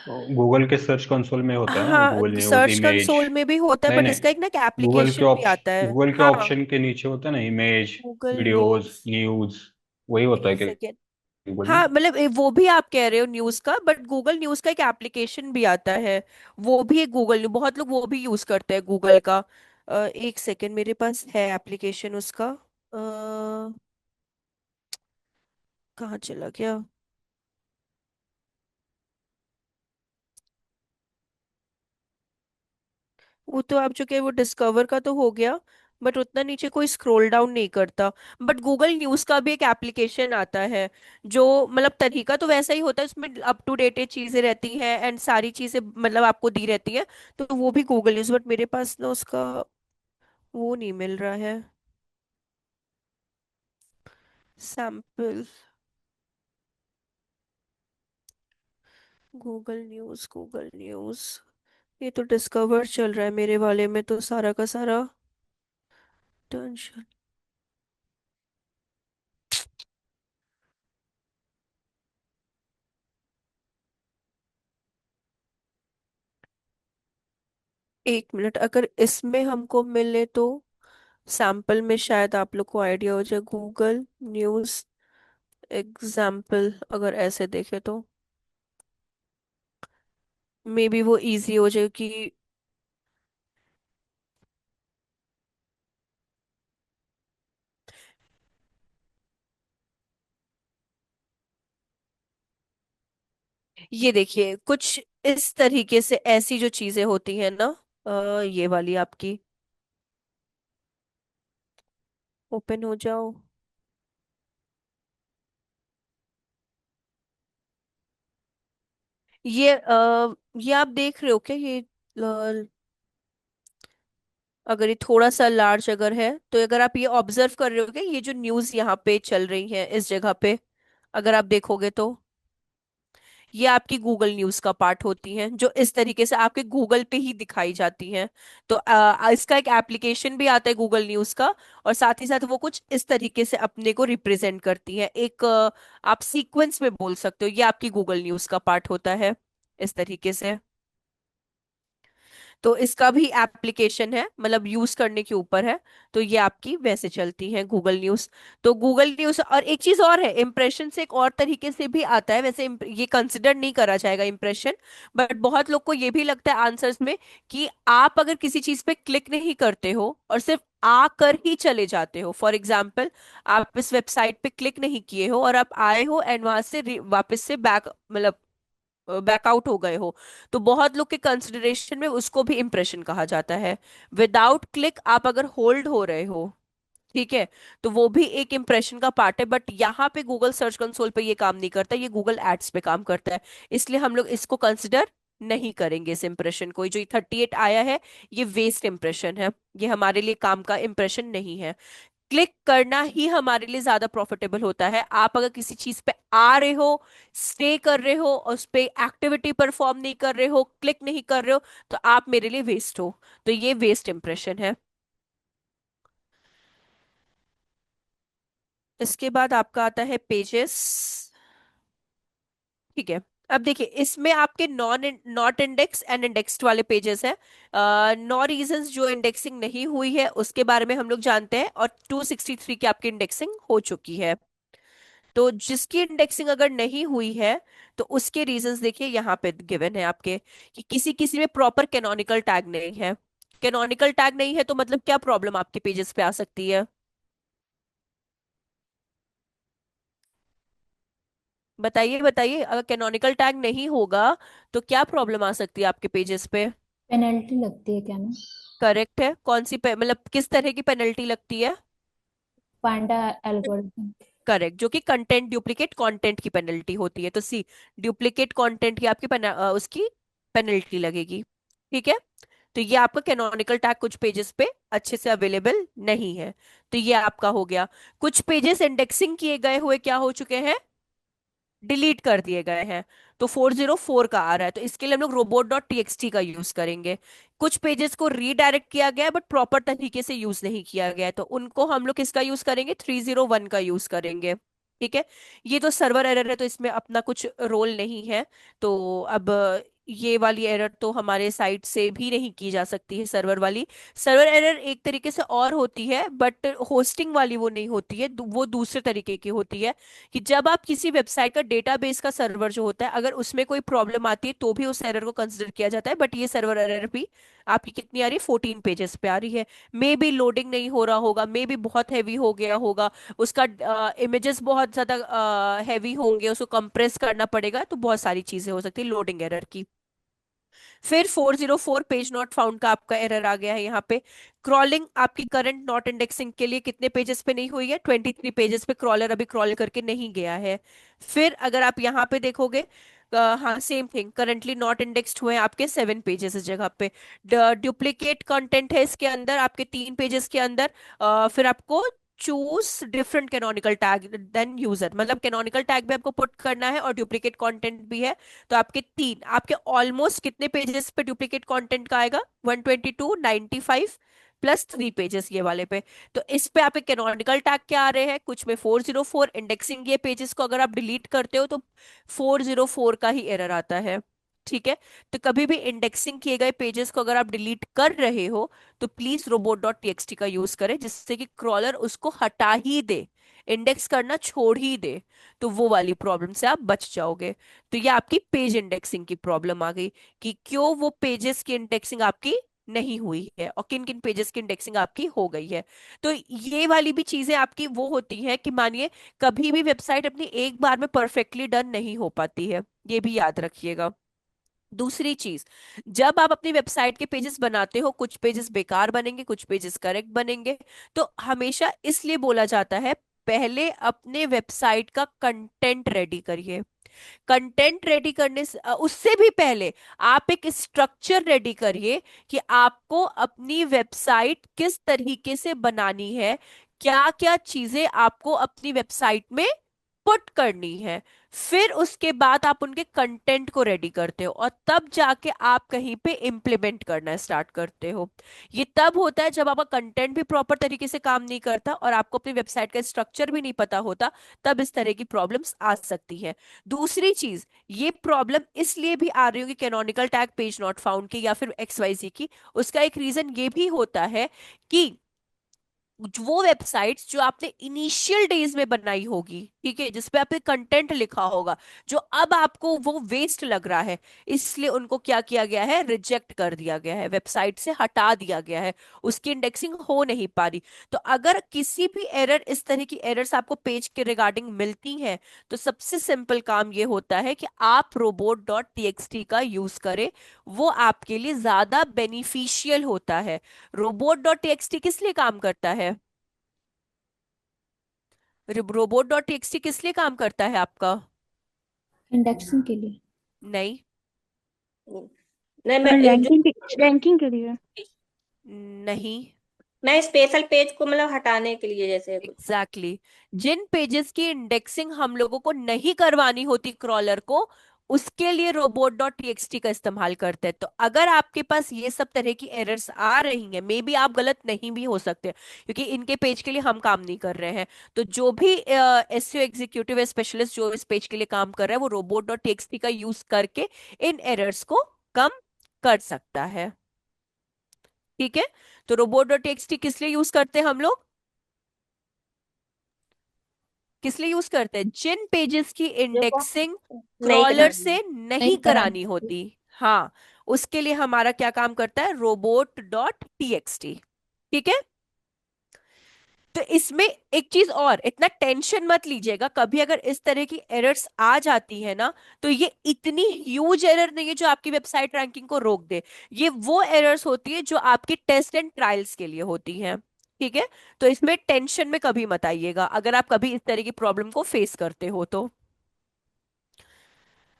गूगल के सर्च कंसोल में होता है ना, हाँ, Google news search image. Console में भी होता है, नहीं बट नहीं, इसका एक ना एप्लीकेशन भी आता है। गूगल के हाँ, ऑप्शन के नीचे होता है ना, image, Google videos, news, news. वही होता है एक क्या सेकेंड। गूगल में? हाँ मतलब वो भी आप कह रहे हो न्यूज का, बट गूगल न्यूज का एक एप्लीकेशन भी आता है। वो भी एक गूगल न्यूज, बहुत लोग वो भी यूज करते हैं गूगल का। एक सेकेंड, मेरे पास है एप्लीकेशन उसका। कहाँ चला गया। वो तो आप जो कहे वो डिस्कवर का तो हो गया, बट उतना नीचे कोई स्क्रॉल डाउन नहीं करता। बट गूगल न्यूज का भी एक एप्लीकेशन आता है, जो मतलब तरीका तो वैसा ही होता है, उसमें अप टू डेट चीजें रहती हैं एंड सारी चीजें मतलब आपको दी रहती हैं। तो वो भी गूगल न्यूज, बट मेरे पास ना उसका वो नहीं मिल रहा है, sample. Google news, Google news, ये तो डिस्कवर चल रहा है मेरे वाले में तो सारा का सारा। टेंशन। एक मिनट, अगर इसमें हमको मिले तो सैंपल में शायद आप लोग को आइडिया हो जाए। गूगल न्यूज एग्जाम्पल अगर ऐसे देखे तो मे बी वो इजी हो जाए कि ये देखिए कुछ इस तरीके से ऐसी जो चीजें होती हैं ना, ये वाली आपकी, ओपन हो जाओ। ये आप देख रहे हो क्या, ये अगर ये थोड़ा सा लार्ज अगर है तो अगर आप ये ऑब्जर्व कर रहे हो क्या, ये जो न्यूज यहाँ पे चल रही है इस जगह पे, अगर आप देखोगे तो ये आपकी गूगल न्यूज का पार्ट होती हैं, जो इस तरीके से आपके गूगल पे ही दिखाई जाती हैं। तो इसका एक एप्लीकेशन भी आता है गूगल न्यूज का, और साथ ही साथ वो कुछ इस तरीके से अपने को रिप्रेजेंट करती है, एक आप सीक्वेंस में बोल सकते हो, ये आपकी गूगल न्यूज का पार्ट होता है इस तरीके से। तो इसका भी एप्लीकेशन है, मतलब यूज करने के ऊपर है। तो ये आपकी वैसे चलती है गूगल न्यूज। तो गूगल न्यूज, और एक चीज और है, इंप्रेशन से एक और तरीके से भी आता है वैसे, ये कंसिडर नहीं करा जाएगा इंप्रेशन, बट बहुत लोग को ये भी लगता है आंसर्स में कि आप अगर किसी चीज पे क्लिक नहीं करते हो और सिर्फ आकर ही चले जाते हो, फॉर एग्जाम्पल आप इस वेबसाइट पे क्लिक नहीं किए हो और आप आए हो एंड वहां से वापस से बैक मतलब बैकआउट हो गए हो, तो बहुत लोग के कंसिडरेशन में उसको भी इम्प्रेशन कहा जाता है। विदाउट क्लिक आप अगर होल्ड हो रहे हो, ठीक है, तो वो भी एक इम्प्रेशन का पार्ट है, बट यहाँ पे गूगल सर्च कंसोल पे ये काम नहीं करता, ये गूगल एड्स पे काम करता है। इसलिए हम लोग इसको कंसिडर नहीं करेंगे, इस इंप्रेशन को। जो 38 आया है, ये वेस्ट इंप्रेशन है, ये हमारे लिए काम का इंप्रेशन नहीं है। क्लिक करना ही हमारे लिए ज्यादा प्रॉफिटेबल होता है। आप अगर किसी चीज पे आ रहे हो, स्टे कर रहे हो, और उस पे एक्टिविटी परफॉर्म नहीं कर रहे हो, क्लिक नहीं कर रहे हो, तो आप मेरे लिए वेस्ट हो। तो ये वेस्ट इंप्रेशन है। इसके बाद आपका आता है पेजेस। ठीक है, अब देखिए इसमें आपके non not index and indexed वाले पेजेस हैं। नौ रीजंस जो इंडेक्सिंग नहीं हुई है उसके बारे में हम लोग जानते हैं, और 263 की आपकी इंडेक्सिंग हो चुकी है। तो जिसकी इंडेक्सिंग अगर नहीं हुई है, तो उसके रीजंस देखिए यहाँ पे गिवन है आपके, कि किसी किसी में प्रॉपर कैनोनिकल टैग नहीं है। कैनोनिकल टैग नहीं है तो मतलब क्या प्रॉब्लम आपके पेजेस पे आ सकती है? बताइए बताइए, अगर कैनोनिकल टैग नहीं होगा तो क्या प्रॉब्लम आ सकती है आपके पेजेस पे? पेनल्टी लगती है क्या मैम? करेक्ट है। कौन सी मतलब किस तरह की पेनल्टी लगती है? पांडा एल्गोरिथम। करेक्ट, जो कि कंटेंट डुप्लीकेट कंटेंट की पेनल्टी होती है। तो सी, डुप्लीकेट कंटेंट की आपकी उसकी पेनल्टी लगेगी। ठीक है, तो ये आपका कैनोनिकल टैग कुछ पेजेस पे अच्छे से अवेलेबल नहीं है, तो ये आपका हो गया। कुछ पेजेस इंडेक्सिंग किए गए हुए क्या हो चुके हैं, डिलीट कर दिए गए हैं। तो 404 का आ रहा है, तो इसके लिए हम लोग रोबोट डॉट टीएक्सटी का यूज करेंगे। कुछ पेजेस को रीडायरेक्ट किया गया है बट प्रॉपर तरीके से यूज नहीं किया गया है, तो उनको हम लोग किसका यूज करेंगे, 301 का यूज करेंगे। ठीक है, ये तो सर्वर एरर है तो इसमें अपना कुछ रोल नहीं है। तो अब ये वाली एरर तो हमारे साइड से भी नहीं की जा सकती है, सर्वर वाली। सर्वर एरर एक तरीके से और होती है, बट होस्टिंग वाली वो नहीं होती है, वो दूसरे तरीके की होती है। कि जब आप किसी वेबसाइट का डेटाबेस का सर्वर जो होता है, अगर उसमें कोई प्रॉब्लम आती है तो भी उस एरर को कंसिडर किया जाता है। बट ये सर्वर एरर भी आपकी कितनी आ रही है, 14 पेजेस पे आ रही है। मे बी लोडिंग नहीं हो रहा होगा, मे बी बहुत हैवी हो गया होगा, उसका इमेजेस बहुत ज्यादा हैवी होंगे, उसको कंप्रेस करना पड़ेगा, तो बहुत सारी चीजें हो सकती है लोडिंग एरर की। फिर 404 पेज नॉट फाउंड का आपका एरर आ गया है यहाँ पे। क्रॉलिंग आपकी करंट नॉट इंडेक्सिंग के लिए कितने पेजेस पे नहीं हुई है, 23 पेजेस पे क्रॉलर अभी क्रॉल करके नहीं गया है। फिर अगर आप यहाँ पे देखोगे, हाँ same thing, currently not indexed हुए हैं आपके 7 पेजेस इस जगह पे। डुप्लीकेट कंटेंट है इसके अंदर आपके 3 पेजेस के अंदर। फिर आपको choose different canonical tag then user, मतलब कैनोनिकल टैग भी आपको पुट करना है और डुप्लीकेट कंटेंट भी है। तो आपके तीन, आपके ऑलमोस्ट कितने पेजेस पे डुप्लीकेट कंटेंट का आएगा, 122, 95 प्लस 3 पेजेस ये वाले पे। तो इस पे आपके कैनोनिकल टैग क्या आ रहे हैं, कुछ में 404। इंडेक्सिंग ये पेजेस को अगर आप डिलीट करते हो तो 404 का ही एरर आता है। ठीक है, तो कभी भी इंडेक्सिंग किए गए पेजेस को अगर आप डिलीट कर रहे हो, तो प्लीज रोबोट डॉट टीएक्सटी का यूज करें, जिससे कि क्रॉलर उसको हटा ही दे, इंडेक्स करना छोड़ ही दे, तो वो वाली प्रॉब्लम से आप बच जाओगे। तो ये आपकी पेज इंडेक्सिंग की प्रॉब्लम आ गई, कि क्यों वो पेजेस की इंडेक्सिंग आपकी नहीं हुई है और किन किन पेजेस की इंडेक्सिंग आपकी हो गई है। तो ये वाली भी चीजें आपकी वो होती हैं कि मानिए कभी भी वेबसाइट अपनी एक बार में परफेक्टली डन नहीं हो पाती है, ये भी याद रखिएगा। दूसरी चीज, जब आप अपनी वेबसाइट के पेजेस बनाते हो, कुछ पेजेस बेकार बनेंगे, कुछ पेजेस करेक्ट बनेंगे। तो हमेशा इसलिए बोला जाता है, पहले अपने वेबसाइट का कंटेंट रेडी करिए। कंटेंट रेडी करने से उससे भी पहले आप एक स्ट्रक्चर रेडी करिए, कि आपको अपनी वेबसाइट किस तरीके से बनानी है, क्या क्या चीजें आपको अपनी वेबसाइट में पुट करनी है। फिर उसके बाद आप उनके कंटेंट को रेडी करते हो, और तब जाके आप कहीं पे इम्प्लीमेंट करना स्टार्ट करते हो। ये तब होता है जब आपका कंटेंट भी प्रॉपर तरीके से काम नहीं करता और आपको अपनी वेबसाइट का स्ट्रक्चर भी नहीं पता होता, तब इस तरह की प्रॉब्लम्स आ सकती है। दूसरी चीज, ये प्रॉब्लम इसलिए भी आ रही होगी canonical tag page not found की या फिर XYZ की, उसका एक रीजन ये भी होता है कि वो वेबसाइट्स जो आपने इनिशियल डेज में बनाई होगी, ठीक है, जिसपे आपने कंटेंट लिखा होगा, जो अब आपको वो वेस्ट लग रहा है, इसलिए उनको क्या किया गया है, रिजेक्ट कर दिया गया है, वेबसाइट से हटा दिया गया है, उसकी इंडेक्सिंग हो नहीं पा रही। तो अगर किसी भी एरर, इस तरह की एरर्स आपको पेज के रिगार्डिंग मिलती हैं, तो सबसे सिंपल काम ये होता है कि आप robot.txt का यूज करें। वो आपके लिए ज्यादा बेनिफिशियल होता है। रोबोट.टीएक्सटी किस लिए काम करता है? रोबोट.टीएक्सटी किस लिए काम करता है आपका? इंडेक्सिंग के लिए। नहीं। नहीं, और मैं जो रैंकिंग के लिए। नहीं। मैं स्पेशल पेज को मतलब हटाने के लिए जैसे कुछ। Exactly exactly. जिन पेजेस की इंडेक्सिंग हम लोगों को नहीं करवानी होती क्रॉलर को, उसके लिए robot.txt का इस्तेमाल करते हैं। तो अगर आपके पास ये सब तरह की एरर्स आ रही हैं, मे बी आप गलत नहीं भी हो सकते, क्योंकि इनके पेज के लिए हम काम नहीं कर रहे हैं। तो जो भी एसईओ एग्जीक्यूटिव या स्पेशलिस्ट जो इस पेज के लिए काम कर रहा है, वो robot.txt का यूज करके इन एरर्स को कम कर सकता है। ठीक है। तो robot.txt किस लिए यूज करते हैं हम लोग? किस लिए यूज करते हैं? जिन पेजेस की देखो, इंडेक्सिंग नहीं क्रॉलर करानी। से नहीं नहीं करानी करानी होती। होती, हाँ, उसके लिए हमारा क्या काम करता है, robot.txt। ठीक है। तो इसमें एक चीज और, इतना टेंशन मत लीजिएगा, कभी अगर इस तरह की एरर्स आ जाती है ना, तो ये इतनी ह्यूज एरर नहीं है जो आपकी वेबसाइट रैंकिंग को रोक दे। ये वो एरर्स होती है जो आपकी टेस्ट एंड ट्रायल्स के लिए होती हैं। ठीक है। तो इसमें टेंशन में कभी मत आइएगा अगर आप कभी इस तरह की प्रॉब्लम को फेस करते हो तो।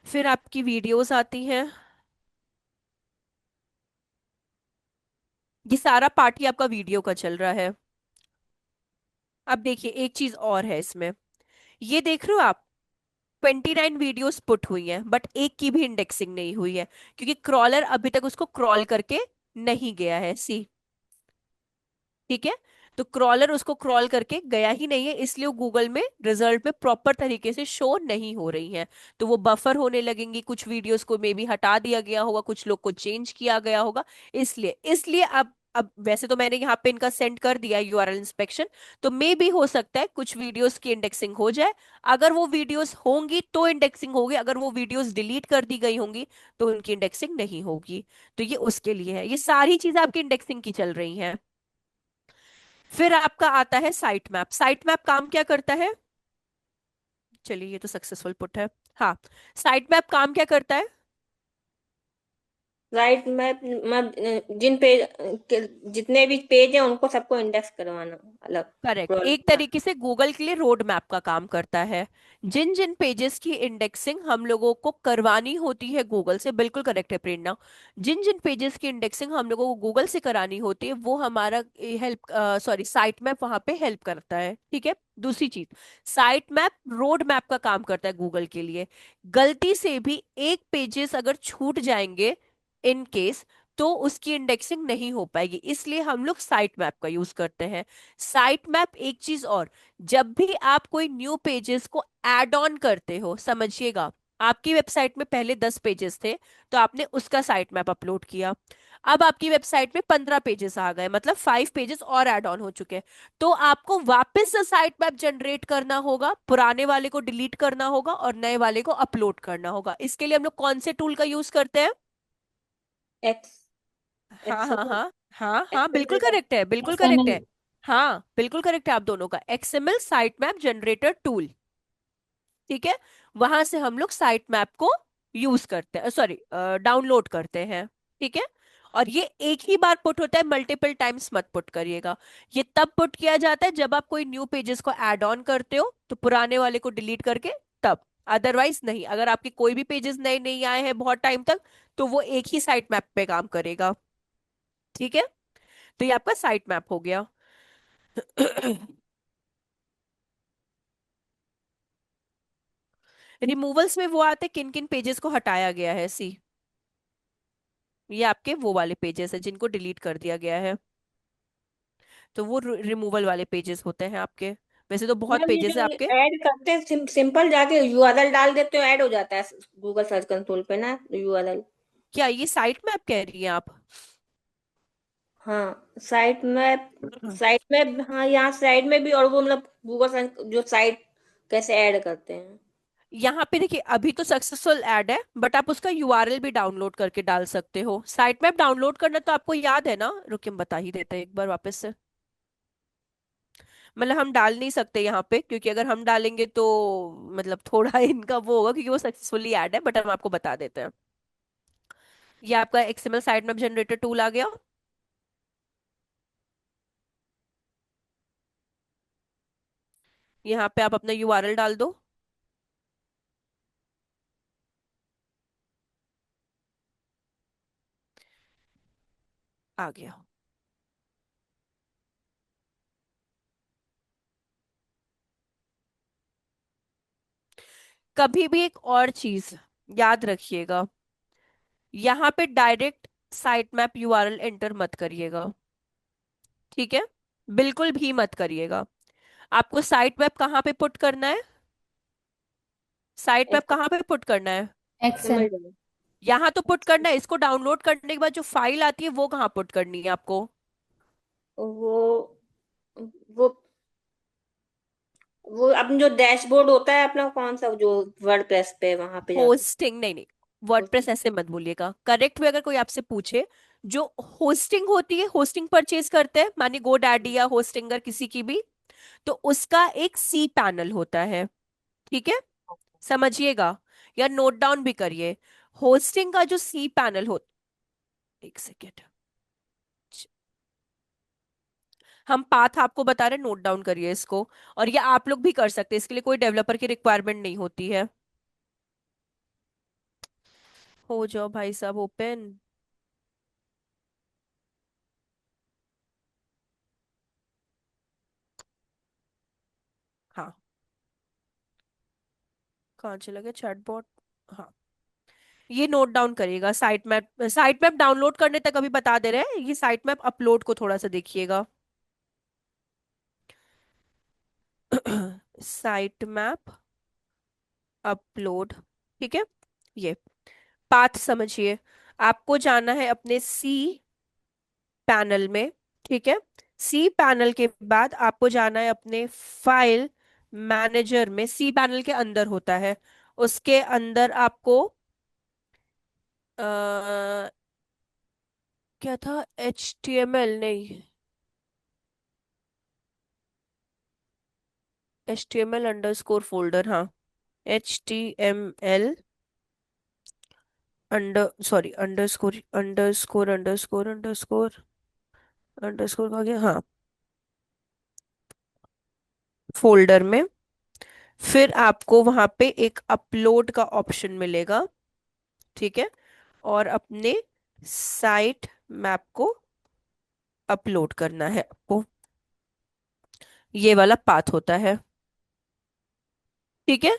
फिर आपकी वीडियोस आती हैं, ये सारा पार्ट ही आपका वीडियो का चल रहा है। अब देखिए एक चीज और है इसमें, ये देख रहे हो आप, 29 वीडियोस पुट हुई हैं, बट एक की भी इंडेक्सिंग नहीं हुई है, क्योंकि क्रॉलर अभी तक उसको क्रॉल करके नहीं गया है। सी, ठीक है। तो क्रॉलर उसको क्रॉल करके गया ही नहीं है, इसलिए वो गूगल में रिजल्ट में प्रॉपर तरीके से शो नहीं हो रही हैं। तो वो बफर होने लगेंगी, कुछ वीडियोस को मे बी हटा दिया गया होगा, कुछ लोग को चेंज किया गया होगा। इसलिए इसलिए अब वैसे तो मैंने यहाँ पे इनका सेंड कर दिया यूआरएल इंस्पेक्शन, तो मे भी हो सकता है कुछ वीडियोस की इंडेक्सिंग हो जाए। अगर वो वीडियोस होंगी तो इंडेक्सिंग होगी, अगर वो वीडियोस डिलीट कर दी गई होंगी तो उनकी इंडेक्सिंग नहीं होगी। तो ये उसके लिए है, ये सारी चीजें आपकी इंडेक्सिंग की चल रही हैं। फिर आपका आता है साइट मैप। साइट मैप काम क्या करता है? चलिए ये तो सक्सेसफुल पुट है। हाँ, साइट मैप काम क्या करता है? राइट, मैं जिन पेज जितने भी पेज हैं उनको सबको इंडेक्स करवाना अलग। करेक्ट, scroll एक करना। तरीके से गूगल के लिए रोड मैप का काम करता है। जिन जिन पेजेस की इंडेक्सिंग हम लोगों को करवानी होती है गूगल से, बिल्कुल करेक्ट है प्रेरणा, जिन जिन पेजेस की इंडेक्सिंग हम लोगों को गूगल से करानी होती है, वो हमारा हेल्प, सॉरी, साइट मैप वहां पे हेल्प करता है। ठीक है। दूसरी चीज, साइट मैप रोड मैप का काम करता है गूगल के लिए। गलती से भी एक पेजेस अगर छूट जाएंगे इन केस, तो उसकी इंडेक्सिंग नहीं हो पाएगी, इसलिए हम लोग साइट मैप का यूज करते हैं। साइट मैप, एक चीज और, जब भी आप कोई न्यू पेजेस को ऐड ऑन करते हो, समझिएगा, आपकी वेबसाइट में पहले 10 पेजेस थे, तो आपने उसका साइट मैप अपलोड किया। अब आपकी वेबसाइट में 15 पेजेस आ गए, मतलब 5 पेजेस और ऐड ऑन हो चुके हैं। तो आपको वापस से साइट मैप जनरेट करना होगा, पुराने वाले को डिलीट करना होगा और नए वाले को अपलोड करना होगा। इसके लिए हम लोग कौन से टूल का यूज करते हैं? एक्स हाँ हाँ एक्सएमएल हाँ हाँ हाँ, बिल्कुल एक्सएमएल का। करेक्ट है, बिल्कुल करेक्ट एक्सएमएल। है। हाँ बिल्कुल करेक्ट है आप दोनों का, XML site map generator tool. ठीक है। वहां से हम लोग साइट मैप को यूज करते हैं, सॉरी, डाउनलोड करते हैं। ठीक है। और ये एक ही बार पुट होता है, मल्टीपल टाइम्स मत पुट करिएगा। ये तब पुट किया जाता है जब आप कोई न्यू पेजेस को ऐड ऑन करते हो, तो पुराने वाले को डिलीट करके, तब। अदरवाइज नहीं, अगर आपके कोई भी पेजेस नए नहीं आए हैं बहुत टाइम तक, तो वो एक ही साइट मैप पे काम करेगा। ठीक है। तो ये आपका साइट मैप हो गया। रिमूवल्स में वो आते किन किन पेजेस को हटाया गया है। सी, ये आपके वो वाले पेजेस है जिनको डिलीट कर दिया गया है, तो वो रिमूवल वाले पेजेस होते हैं आपके। वैसे तो बहुत मैम ये पेजेस है जो आपके। ऐड करते हैं, सिंपल जाके यूआरएल डाल देते हो, ऐड हो जाता है गूगल सर्च कंसोल पे ना यूआरएल। क्या ये साइट मैप कह रही हैं आप? हाँ, साइट मैप, हाँ यहाँ साइट में भी, और वो मतलब गूगल जो साइट कैसे ऐड करते हैं। यहाँ पे देखिए अभी तो सक्सेसफुल ऐड है, बट आप उसका यूआरएल भी डाउनलोड करके डाल सकते हो। साइट मैप डाउनलोड करना तो आपको याद है ना, रुकिए हम बता ही देते हैं एक बार वापस से। मतलब हम डाल नहीं सकते यहाँ पे, क्योंकि अगर हम डालेंगे तो मतलब थोड़ा इनका वो होगा, क्योंकि वो सक्सेसफुली ऐड है, बट हम आपको बता देते हैं। ये आपका XML site map generator tool आ गया। यहाँ पे आप अपना यूआरएल डाल दो। आ गया। कभी भी एक और चीज याद रखिएगा, यहाँ पे direct site map URL enter मत करिएगा, ठीक है? बिल्कुल भी मत करिएगा। आपको साइट मैप कहाँ पे पुट करना है? साइट मैप ऐसा कहाँ पे पुट करना है? एक्सेल। समझ रहे हैं। यहाँ तो पुट करना है। इसको डाउनलोड करने के बाद जो फाइल आती है वो कहाँ पुट करनी है आपको? वो वो वो अपना जो डैशबोर्ड होता है अपना, कौन सा जो वर्डप्रेस पे, वहां पे जाके। होस्टिंग, नहीं नहीं, वर्डप्रेस ऐसे मत बोलिएगा। करेक्ट वे अगर कोई आपसे पूछे, जो होस्टिंग होती है, होस्टिंग परचेज करते हैं, मानिए गोडैडी या होस्टिंगर किसी की भी, तो उसका एक सी पैनल होता है, ठीक है? समझिएगा या नोट डाउन भी करिए। होस्टिंग का जो सी पैनल हो, एक सेकेंड, हम पाथ आपको बता रहे हैं, नोट डाउन करिए इसको। और ये आप लोग भी कर सकते हैं, इसके लिए कोई डेवलपर की रिक्वायरमेंट नहीं होती है। हो जाओ भाई साहब ओपन। हाँ, कहाँ चला गया चैटबॉट? हाँ, ये नोट डाउन करिएगा। साइट मैप डाउनलोड करने तक अभी बता दे रहे हैं, ये साइट मैप अपलोड को थोड़ा सा देखिएगा। साइट मैप अपलोड, ठीक है? ये पाथ समझिए। आपको जाना है अपने सी पैनल में, ठीक है? सी पैनल के बाद आपको जाना है अपने फाइल मैनेजर में। सी पैनल के अंदर होता है, उसके अंदर आपको क्या था, एच टी एम एल नहीं, H T M L underscore folder, हाँ, H T M L under, sorry, underscore underscore underscore underscore underscore कहा गया, हाँ, फोल्डर में। फिर आपको वहां पे एक अपलोड का ऑप्शन मिलेगा, ठीक है? और अपने साइट मैप को अपलोड करना है आपको। ये वाला पाथ होता है, ठीक है?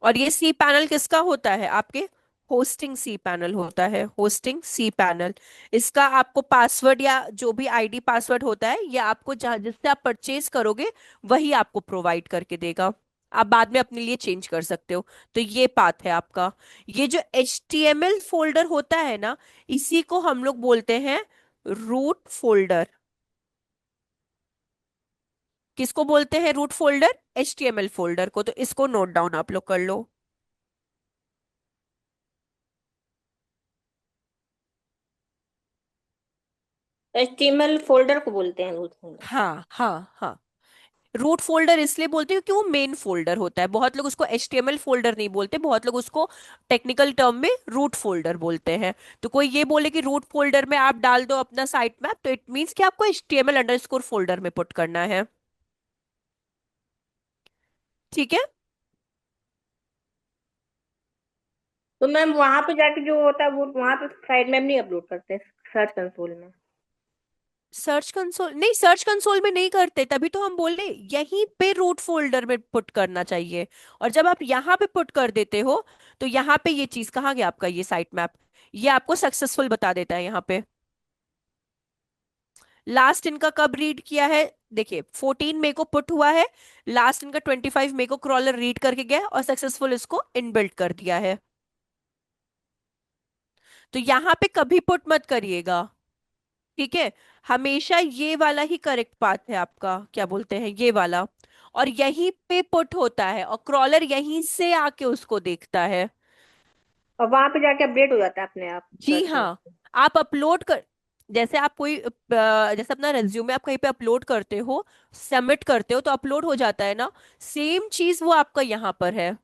और ये सी पैनल किसका होता है? आपके होस्टिंग सी पैनल होता है, होस्टिंग सी पैनल। इसका आपको पासवर्ड या जो भी आईडी पासवर्ड होता है, ये आपको जहाँ जिससे आप परचेज करोगे वही आपको प्रोवाइड करके देगा। आप बाद में अपने लिए चेंज कर सकते हो। तो ये पाथ है आपका। ये जो HTML फोल्डर होता है ना, इसी को हम लोग बोलते हैं रूट फोल्डर। किसको बोलते हैं रूट फोल्डर? HTML फोल्डर को। तो इसको नोट डाउन आप लोग कर लो। HTML फोल्डर को बोलते हैं रूट फोल्डर। हाँ हाँ हाँ, रूट फोल्डर इसलिए बोलते हैं क्योंकि वो मेन फोल्डर होता है। बहुत लोग उसको HTML फोल्डर नहीं बोलते, बहुत लोग उसको टेक्निकल टर्म में रूट फोल्डर बोलते हैं। तो कोई ये बोले कि रूट फोल्डर में आप डाल दो अपना साइट मैप, तो इट मीन्स कि आपको HTML अंडरस्कोर फोल्डर में पुट करना है, ठीक है? तो मैम वहां पे जाके जो होता है वो वहां पे साइट मैप नहीं अपलोड करते सर्च कंसोल में। सर्च कंसोल नहीं, सर्च कंसोल में नहीं करते, तभी तो हम बोल रहे यहीं पे रूट फोल्डर में पुट करना चाहिए। और जब आप यहाँ पे पुट कर देते हो, तो यहाँ पे ये चीज कहाँ गया आपका, ये साइट मैप, ये आपको सक्सेसफुल बता देता है यहाँ पे। लास्ट इनका कब रीड किया है? देखिए 14 मई को पुट हुआ है, लास्ट इनका 25 मई को क्रॉलर रीड करके गया है और सक्सेसफुल इसको इनबिल्ट कर दिया है। तो यहाँ पे कभी पुट मत करिएगा। ठीक है, हमेशा ये वाला ही करेक्ट पाथ है आपका, क्या बोलते हैं, ये वाला, और यहीं पे पुट होता है और क्रॉलर यहीं से आके उसको देखता है। और वहां पे जाके अपडेट हो जाता है अपने आप जी सर्च हाँ। करके? आप अपलोड कर, जैसे आप कोई जैसे अपना रेज्यूमे आप कहीं पे अपलोड करते हो, सबमिट करते हो, तो अपलोड हो जाता है ना, सेम चीज वो आपका यहाँ पर है,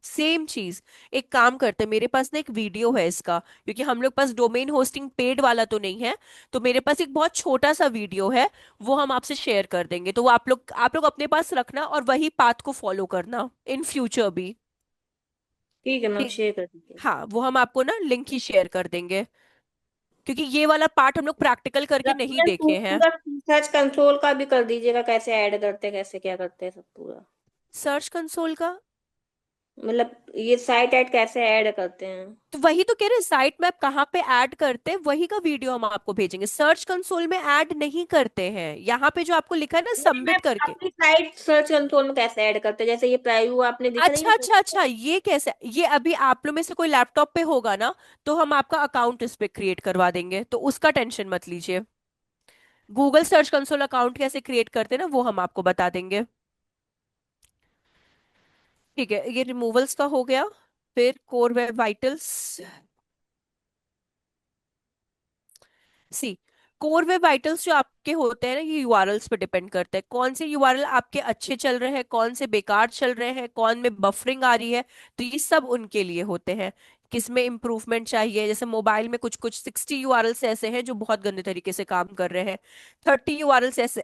सेम चीज। एक काम करते हैं, मेरे पास ना एक वीडियो है इसका, क्योंकि हम लोग पास डोमेन होस्टिंग पेड वाला तो नहीं है, तो मेरे पास एक बहुत छोटा सा वीडियो है, वो हम आपसे शेयर कर देंगे, तो वो आप लोग अपने पास रखना और वही पाथ को फॉलो करना इन फ्यूचर भी। ठीक है मैम, ठीक। शेयर कर दीजिए। हाँ, वो हम आपको ना लिंक ही शेयर कर देंगे, क्योंकि ये वाला पार्ट हम लोग प्रैक्टिकल करके नहीं मैम देखे हैं। पूरा सर्च कंसोल का भी कर दीजिएगा, कैसे ऐड करते हैं, कैसे क्या करते हैं, सब पूरा। सर्च कंसोल का, मतलब ये साइट ऐड कैसे ऐड करते हैं? तो वही तो कह रहे हैं, साइट मैप कहाँ पे ऐड करते हैं वही का वीडियो हम आपको भेजेंगे, सर्च कंसोल में ऐड नहीं करते हैं, यहाँ पे जो आपको लिखा है ना नहीं मैम, सबमिट करके। अपनी साइट सर्च कंसोल में कैसे ऐड करते हैं? जैसे ये प्राइव आपने दिखा नहीं अच्छा है? अच्छा अच्छा, ये कैसे, ये अभी आप लोग में से कोई लैपटॉप पे होगा ना, तो हम आपका अकाउंट इस पे क्रिएट करवा देंगे, तो उसका टेंशन मत लीजिए। गूगल सर्च कंसोल अकाउंट कैसे क्रिएट करते हैं ना, वो हम आपको बता देंगे। ठीक है, ये रिमूवल्स का हो गया। फिर कोर वेब वाइटल्स, सी, कोर वेब वाइटल्स जो आपके होते हैं ना, ये यूआरएल्स पे डिपेंड करते हैं, कौन से यूआरएल आपके अच्छे चल रहे हैं, कौन से बेकार चल रहे हैं, कौन में बफरिंग आ रही है, तो ये सब उनके लिए होते हैं। किस में इम्प्रूवमेंट चाहिए, जैसे मोबाइल में कुछ कुछ 60 यूआरएल्स ऐसे हैं जो बहुत गंदे तरीके से काम कर रहे हैं, 30 यूआरएल्स ऐसे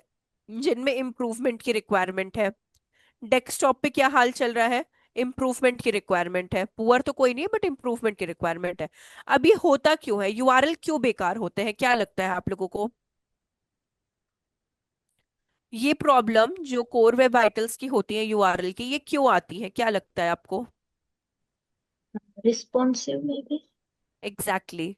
जिनमें इम्प्रूवमेंट की रिक्वायरमेंट है। डेस्कटॉप पे क्या हाल चल रहा है, इम्प्रूवमेंट की रिक्वायरमेंट है, पुअर तो कोई नहीं है बट इम्प्रूवमेंट की रिक्वायरमेंट है। अब ये होता क्यों है, यूआरएल क्यों बेकार होते हैं, क्या लगता है आप लोगों को? ये प्रॉब्लम जो कोर वेब वाइटल्स की होती है यूआरएल की, ये क्यों आती है, क्या लगता है आपको? रिस्पॉन्सिव में भी। Exactly, exactly.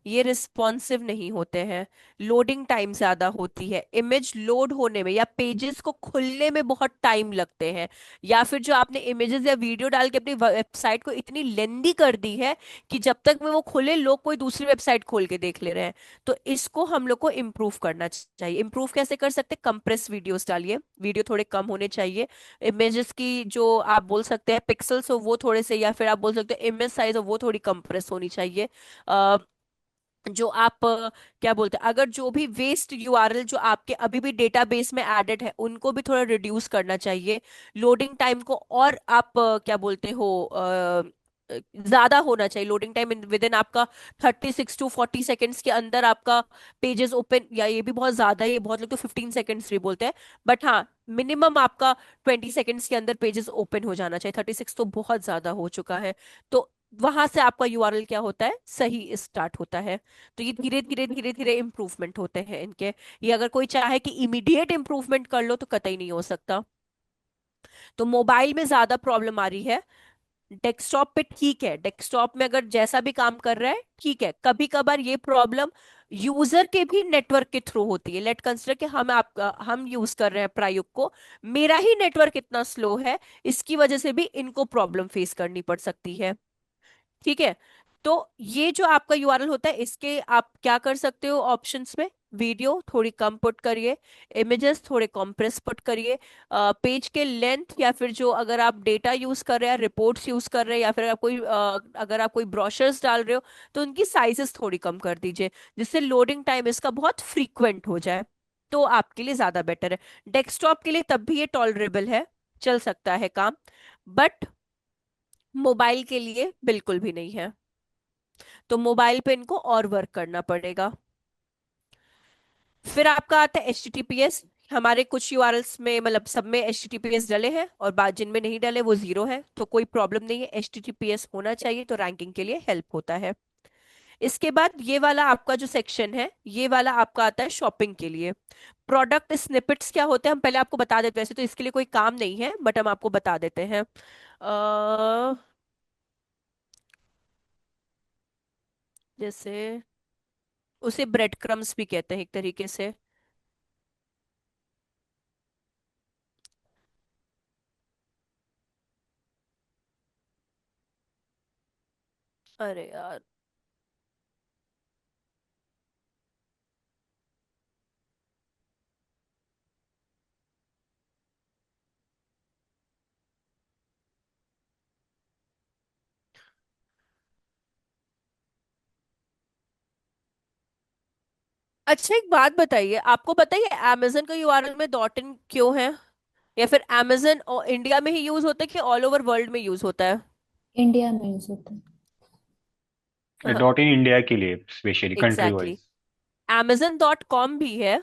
ये रिस्पॉन्सिव नहीं होते हैं, लोडिंग टाइम ज्यादा होती है, इमेज लोड होने में या पेजेस को खुलने में बहुत टाइम लगते हैं, या फिर जो आपने इमेजेस या वीडियो डाल के अपनी वेबसाइट को इतनी लेंदी कर दी है कि जब तक में वो खुले लोग कोई दूसरी वेबसाइट खोल के देख ले रहे हैं। तो इसको हम लोग को इम्प्रूव करना चाहिए। इम्प्रूव कैसे कर सकते हैं, कंप्रेस वीडियोस डालिए, वीडियो थोड़े कम होने चाहिए, इमेजेस की जो आप बोल सकते हैं पिक्सल्स हो वो थोड़े से, या फिर आप बोल सकते हैं इमेज साइज हो वो थोड़ी कंप्रेस होनी चाहिए। जो आप क्या बोलते हैं, अगर जो भी वेस्ट यूआरएल जो आपके अभी भी डेटाबेस में एडेड है उनको भी थोड़ा रिड्यूस करना चाहिए। लोडिंग टाइम को और आप क्या बोलते हो ज्यादा होना चाहिए, लोडिंग टाइम विद इन आपका 36 to 40 सेकेंड्स के अंदर आपका पेजेस ओपन, या ये भी बहुत ज्यादा है, ये बहुत लोग तो 15 सेकेंड्स भी बोलते हैं, बट हाँ, मिनिमम आपका 20 सेकेंड्स के अंदर पेजेस ओपन हो जाना चाहिए, 36 तो बहुत ज्यादा हो चुका है। तो वहां से आपका यूआरएल क्या होता है, सही स्टार्ट होता है। तो ये धीरे धीरे धीरे धीरे इंप्रूवमेंट होते हैं इनके। ये अगर कोई चाहे कि इमीडिएट इंप्रूवमेंट कर लो तो कतई नहीं हो सकता। तो मोबाइल में ज्यादा प्रॉब्लम आ रही है, डेस्कटॉप पे ठीक है, डेस्कटॉप में अगर जैसा भी काम कर रहा है ठीक है, कभी कभार ये प्रॉब्लम यूजर के भी नेटवर्क के थ्रू होती है। लेट कंसिडर कि हम यूज कर रहे हैं प्रायुक्त को, मेरा ही नेटवर्क इतना स्लो है, इसकी वजह से भी इनको प्रॉब्लम फेस करनी पड़ सकती है। ठीक है, तो ये जो आपका यूआरएल होता है इसके आप क्या कर सकते हो ऑप्शंस में, वीडियो थोड़ी कम पुट करिए, इमेजेस थोड़े कॉम्प्रेस पुट करिए, पेज के लेंथ, या फिर जो अगर आप डेटा यूज कर रहे हैं, रिपोर्ट्स यूज कर रहे हैं, या फिर आप कोई अगर आप कोई ब्रोशर्स डाल रहे हो तो उनकी साइजेस थोड़ी कम कर दीजिए, जिससे लोडिंग टाइम इसका बहुत फ्रीक्वेंट हो जाए, तो आपके लिए ज्यादा बेटर है। डेस्कटॉप के लिए तब भी ये टॉलरेबल है, चल सकता है काम, बट मोबाइल के लिए बिल्कुल भी नहीं है, तो मोबाइल पे इनको और वर्क करना पड़ेगा। फिर आपका आता है HTTPS। हमारे कुछ यूआरएल्स में, मतलब सब में HTTPS डले हैं और बाद जिनमें नहीं डले वो जीरो है, तो कोई प्रॉब्लम नहीं है, HTTPS होना चाहिए, तो रैंकिंग के लिए हेल्प होता है। इसके बाद ये वाला आपका जो सेक्शन है, ये वाला आपका आता है शॉपिंग के लिए। प्रोडक्ट स्निपेट्स क्या होते हैं हम पहले आपको बता देते हैं, वैसे तो इसके लिए कोई काम नहीं है बट हम आपको बता देते हैं। जैसे उसे ब्रेड क्रम्स भी कहते हैं एक तरीके से। अरे यार, अच्छा एक बात बताइए, आपको पता है अमेजन का यूआरएल में डॉट इन क्यों है? या फिर अमेजन और इंडिया में ही यूज होता है कि ऑल ओवर वर्ल्ड में यूज होता है? इंडिया में यूज होता है। हाँ, डॉट इन इंडिया के लिए specially country exactly wise. exactly. amazon.com भी है,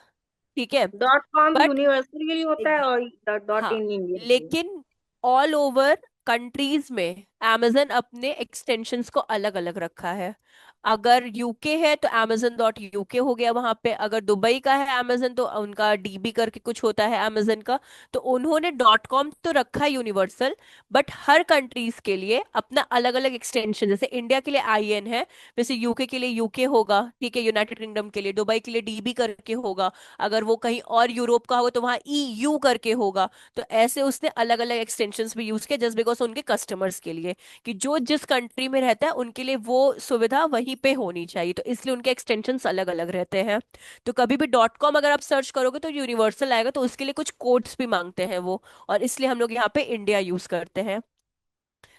ठीक है, .com बट यूनिवर्सल के लिए होता है और डॉट हाँ, इन इंडिया के लिए। लेकिन ऑल ओवर कंट्रीज में amazon अपने एक्सटेंशंस को अलग अलग रखा है। अगर यूके है तो amazon.uk हो गया वहां पे, अगर दुबई का है amazon तो उनका डीबी करके कुछ होता है amazon का। तो उन्होंने .com तो रखा है यूनिवर्सल, बट हर कंट्रीज के लिए अपना अलग अलग एक्सटेंशन, जैसे इंडिया के लिए IN है, वैसे यूके के लिए यूके होगा, ठीक है, यूनाइटेड किंगडम के लिए, दुबई के लिए डीबी करके होगा, अगर वो कहीं और यूरोप का हो तो वहां EU करके होगा। तो ऐसे उसने अलग अलग एक्सटेंशंस भी यूज किए जस्ट बिकॉज उनके कस्टमर्स के लिए, कि जो जिस कंट्री में रहता है उनके लिए वो सुविधा वहीं पे होनी चाहिए, तो इसलिए उनके एक्सटेंशंस अलग अलग रहते हैं। तो कभी भी .com अगर आप सर्च करोगे तो यूनिवर्सल आएगा, तो उसके लिए कुछ कोड्स भी मांगते हैं वो, और इसलिए हम लोग यहाँ पे इंडिया यूज करते हैं।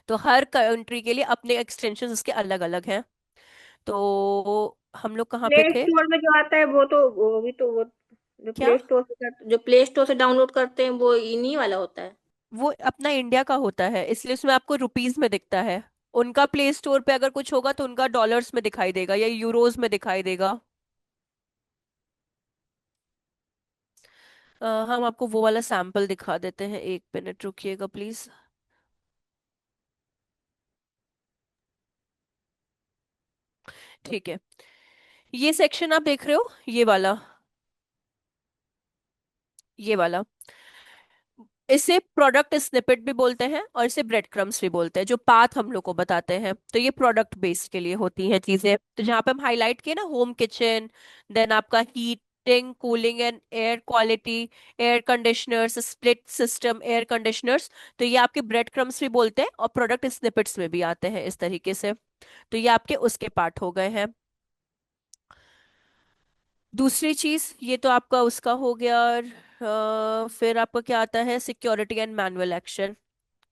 तो हर कंट्री के लिए अपने एक्सटेंशंस उसके अलग अलग हैं। तो हम लोग कहाँ प्ले पे थे? स्टोर में जो आता है वो तो वो भी तो वो क्या? जो प्ले स्टोर से डाउनलोड करते हैं वो इन्हीं वाला होता है। वो अपना इंडिया का होता है, इसलिए उसमें आपको रुपीस में दिखता है। उनका प्ले स्टोर पे अगर कुछ होगा तो उनका डॉलर्स में दिखाई देगा या यूरोज में दिखाई देगा। हम आपको वो वाला सैंपल दिखा देते हैं, 1 मिनट रुकिएगा प्लीज। ठीक है, ये सेक्शन आप देख रहे हो, ये वाला, ये वाला, इसे प्रोडक्ट स्निपेट भी बोलते हैं और इसे ब्रेड क्रम्स भी बोलते हैं, जो पाथ हम लोग को बताते हैं। तो ये प्रोडक्ट बेस्ड के लिए होती हैं चीजें। तो जहाँ पे हम हाईलाइट किए ना, होम किचन, देन आपका heating cooling and air quality, air conditioners, split system air conditioners, तो ये आपके ब्रेड क्रम्स भी बोलते हैं और प्रोडक्ट स्निपेट्स में भी आते हैं इस तरीके से। तो ये आपके उसके पार्ट हो गए हैं। दूसरी चीज ये तो आपका उसका हो गया, और फिर आपका क्या आता है, सिक्योरिटी एंड मैनुअल एक्शन।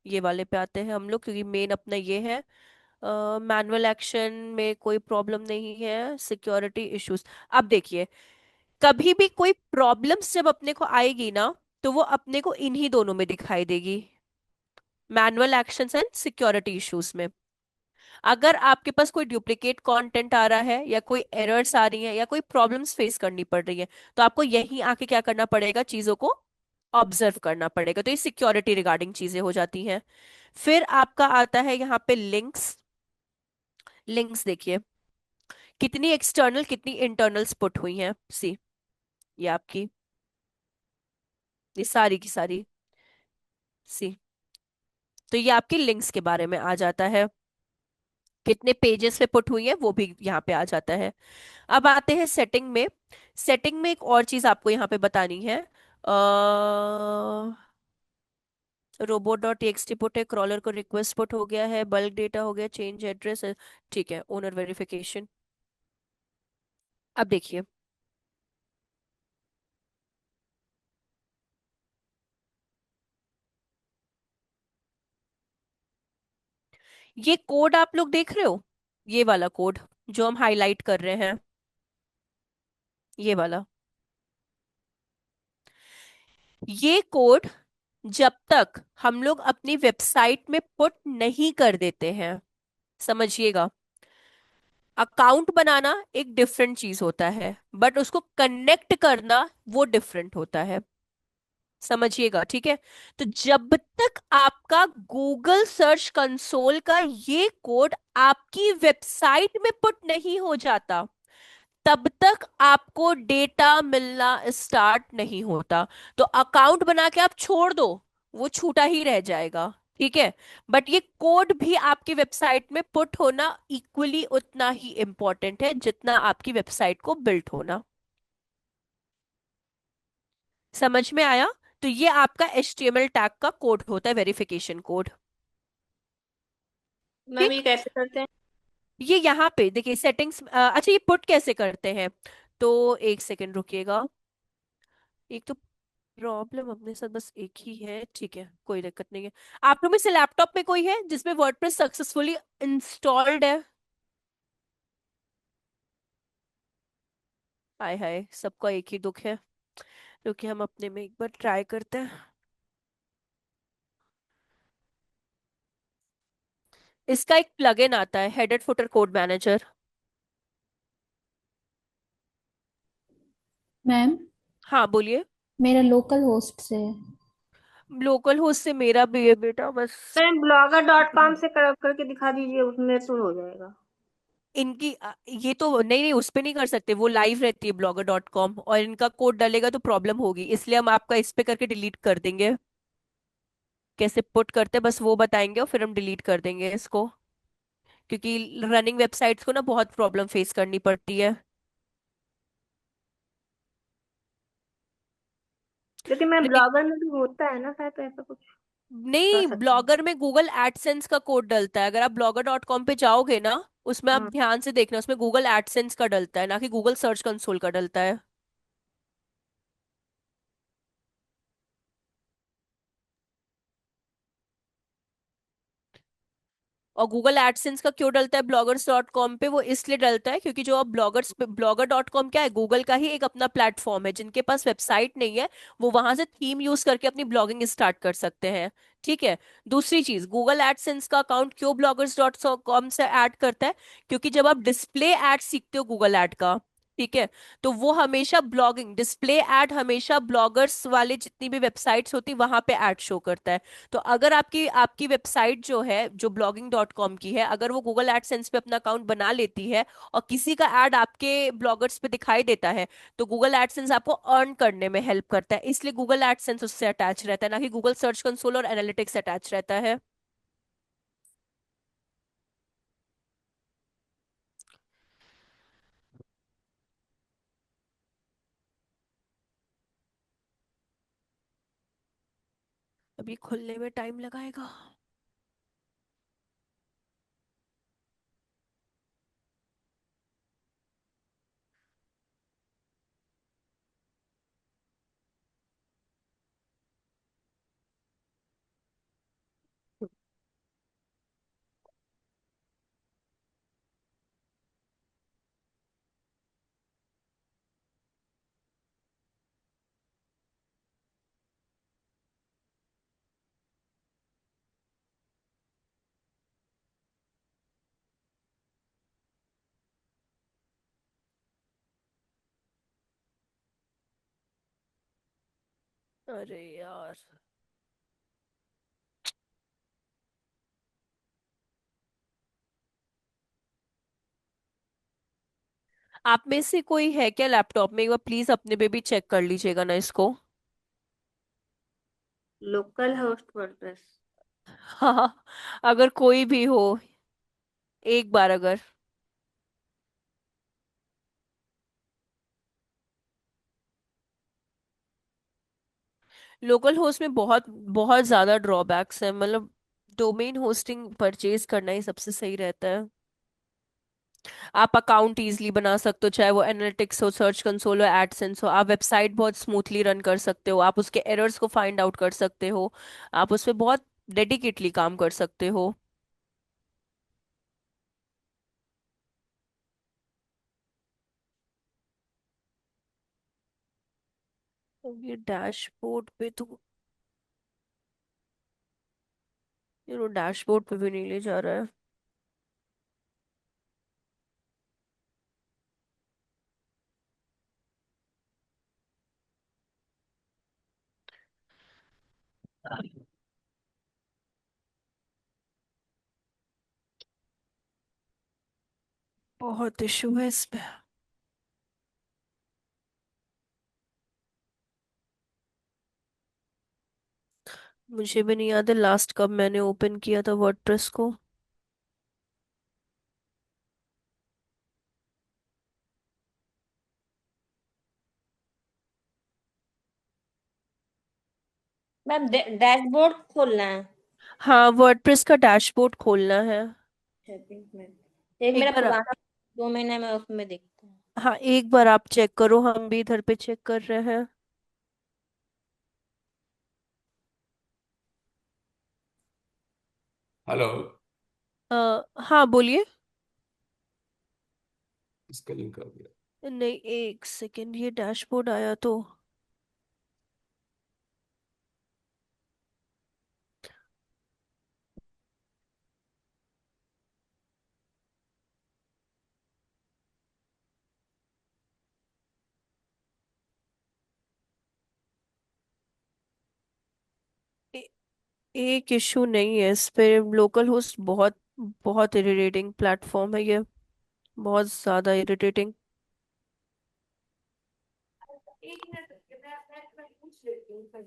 ये वाले पे आते हैं हम लोग, क्योंकि मेन अपना ये है। मैनुअल एक्शन में कोई प्रॉब्लम नहीं है, सिक्योरिटी इश्यूज। अब देखिए, कभी भी कोई प्रॉब्लम्स जब अपने को आएगी ना, तो वो अपने को इन्हीं दोनों में दिखाई देगी, manual actions and security issues में। अगर आपके पास कोई डुप्लीकेट कंटेंट आ रहा है, या कोई एरर्स आ रही हैं, या कोई प्रॉब्लम्स फेस करनी पड़ रही है, तो आपको यहीं आके क्या करना पड़ेगा, चीजों को ऑब्जर्व करना पड़ेगा। तो ये सिक्योरिटी रिगार्डिंग चीजें हो जाती हैं। फिर आपका आता है यहाँ पे लिंक्स। लिंक्स देखिए, कितनी एक्सटर्नल कितनी इंटरनल्स पुट हुई हैं, सी, ये आपकी, ये सारी की सारी, सी। तो ये आपकी लिंक्स के बारे में आ जाता है, कितने पेजेस पे पुट हुई है वो भी यहाँ पे आ जाता है। अब आते हैं सेटिंग में। सेटिंग में एक और चीज आपको यहाँ पे बतानी है। robot.txt पुट है, क्रॉलर को रिक्वेस्ट पुट हो गया है, बल्क डेटा हो गया, चेंज एड्रेस है, ठीक है, ओनर वेरिफिकेशन। अब देखिए, ये कोड आप लोग देख रहे हो, ये वाला कोड जो हम हाईलाइट कर रहे हैं, ये वाला, ये कोड जब तक हम लोग अपनी वेबसाइट में पुट नहीं कर देते हैं, समझिएगा, अकाउंट बनाना एक डिफरेंट चीज होता है, बट उसको कनेक्ट करना वो डिफरेंट होता है, समझिएगा, ठीक है। तो जब तक आपका गूगल सर्च कंसोल का ये कोड आपकी वेबसाइट में पुट नहीं हो जाता, तब तक आपको डेटा मिलना स्टार्ट नहीं होता। तो अकाउंट बना के आप छोड़ दो, वो छूटा ही रह जाएगा, ठीक है। बट ये कोड भी आपकी वेबसाइट में पुट होना इक्वली उतना ही इंपॉर्टेंट है जितना आपकी वेबसाइट को बिल्ड होना। समझ में आया? तो ये आपका HTML टैग का कोड होता है, वेरिफिकेशन कोड, मैम ठीक। ये कैसे करते हैं? ये यहाँ पे देखिए सेटिंग्स, अच्छा ये पुट कैसे करते हैं, तो एक सेकंड रुकिएगा। एक तो प्रॉब्लम अपने साथ बस एक ही है, ठीक है, कोई दिक्कत नहीं है। आप लोग में से लैपटॉप में कोई है जिसमें वर्डप्रेस सक्सेसफुली इंस्टॉल्ड है? हाय हाय, सबका एक ही दुख है। क्योंकि हम अपने में एक बार ट्राई करते हैं। इसका एक प्लगइन आता है, header footer code manager. Ma'am, हाँ बोलिए। मेरा लोकल होस्ट से है। लोकल होस्ट से मेरा भी है बेटा, बस। मैम blogger.com से करके दिखा दीजिए, उसमें तो हो जाएगा। इनकी ये तो नहीं नहीं, उस पे नहीं कर सकते, वो लाइव रहती है blogger.com, और इनका कोड डलेगा तो प्रॉब्लम होगी, इसलिए हम आपका इस पे करके डिलीट कर देंगे। कैसे पुट करते हैं बस वो बताएंगे, और फिर हम डिलीट कर देंगे इसको। क्योंकि रनिंग वेबसाइट्स को ना बहुत प्रॉब्लम फेस करनी पड़ती है। लेकिन मैं लेकिन ब्लॉगर में भी होता है ना शायद ऐसा कुछ, कर नहीं, सकते हैं। ब्लॉगर में गूगल एडसेंस का कोड डलता है। अगर आप blogger.com पे जाओगे ना, उसमें आप हाँ। ध्यान से देखना, उसमें गूगल एडसेंस का डलता है, ना कि गूगल सर्च कंसोल का डलता है। और गूगल एडसेंस का क्यों डलता है bloggers.com पे? वो इसलिए डलता है क्योंकि जो अब ब्लॉगर्स पे, blogger.com क्या है, गूगल का ही एक अपना प्लेटफॉर्म है। जिनके पास वेबसाइट नहीं है वो वहां से थीम यूज करके अपनी ब्लॉगिंग स्टार्ट कर सकते हैं। ठीक है। दूसरी चीज, गूगल एडसेंस का अकाउंट क्यों blogger.com से ऐड करता है? क्योंकि जब आप डिस्प्ले ऐड सीखते हो गूगल ऐड का, ठीक है, तो वो हमेशा ब्लॉगिंग डिस्प्ले ऐड हमेशा ब्लॉगर्स वाले जितनी भी वेबसाइट्स होती वहां पे ऐड शो करता है। तो अगर आपकी आपकी वेबसाइट जो है, जो blogging.com की है, अगर वो गूगल एडसेंस पे अपना अकाउंट बना लेती है और किसी का ऐड आपके ब्लॉगर्स पे दिखाई देता है, तो गूगल एडसेंस आपको अर्न करने में हेल्प करता है, इसलिए गूगल एडसेंस उससे अटैच रहता है, ना कि गूगल सर्च कंसोल और एनालिटिक्स अटैच रहता है। अभी खुलने में टाइम लगाएगा। अरे यार, आप में से कोई है क्या लैपटॉप में? एक बार प्लीज अपने पे भी चेक कर लीजिएगा ना इसको। Local host WordPress. हाँ, अगर कोई भी हो, एक बार अगर। लोकल होस्ट में बहुत बहुत ज्यादा ड्रॉबैक्स है, मतलब डोमेन होस्टिंग परचेज करना ही सबसे सही रहता है। आप अकाउंट इजीली बना सकते हो, चाहे वो एनालिटिक्स हो, सर्च कंसोल हो, एडसेंस हो। आप वेबसाइट बहुत स्मूथली रन कर सकते हो, आप उसके एरर्स को फाइंड आउट कर सकते हो, आप उस पर बहुत डेडिकेटली काम कर सकते हो। अब ये डैशबोर्ड पे तो, ये डैशबोर्ड पे भी नहीं ले जा रहा है। बहुत इशू है इस पे। मुझे भी नहीं याद है लास्ट कब मैंने ओपन किया था वर्डप्रेस को। मैम डैशबोर्ड खोलना है। हाँ, वर्डप्रेस का डैशबोर्ड खोलना है। सेटिंग्स में एक एक मेरा बार पुराना 2 महीने में उसमें देखते हैं। हाँ, एक बार आप चेक करो, हम भी इधर पे चेक कर रहे हैं। हेलो। हाँ बोलिए। इसका लिंक आ गया। नहीं, एक सेकेंड, ये डैशबोर्ड आया तो ए- एक इशू नहीं है इस पे। लोकल होस्ट बहुत बहुत इरिटेटिंग प्लेटफॉर्म है ये, बहुत ज्यादा इरिटेटिंग।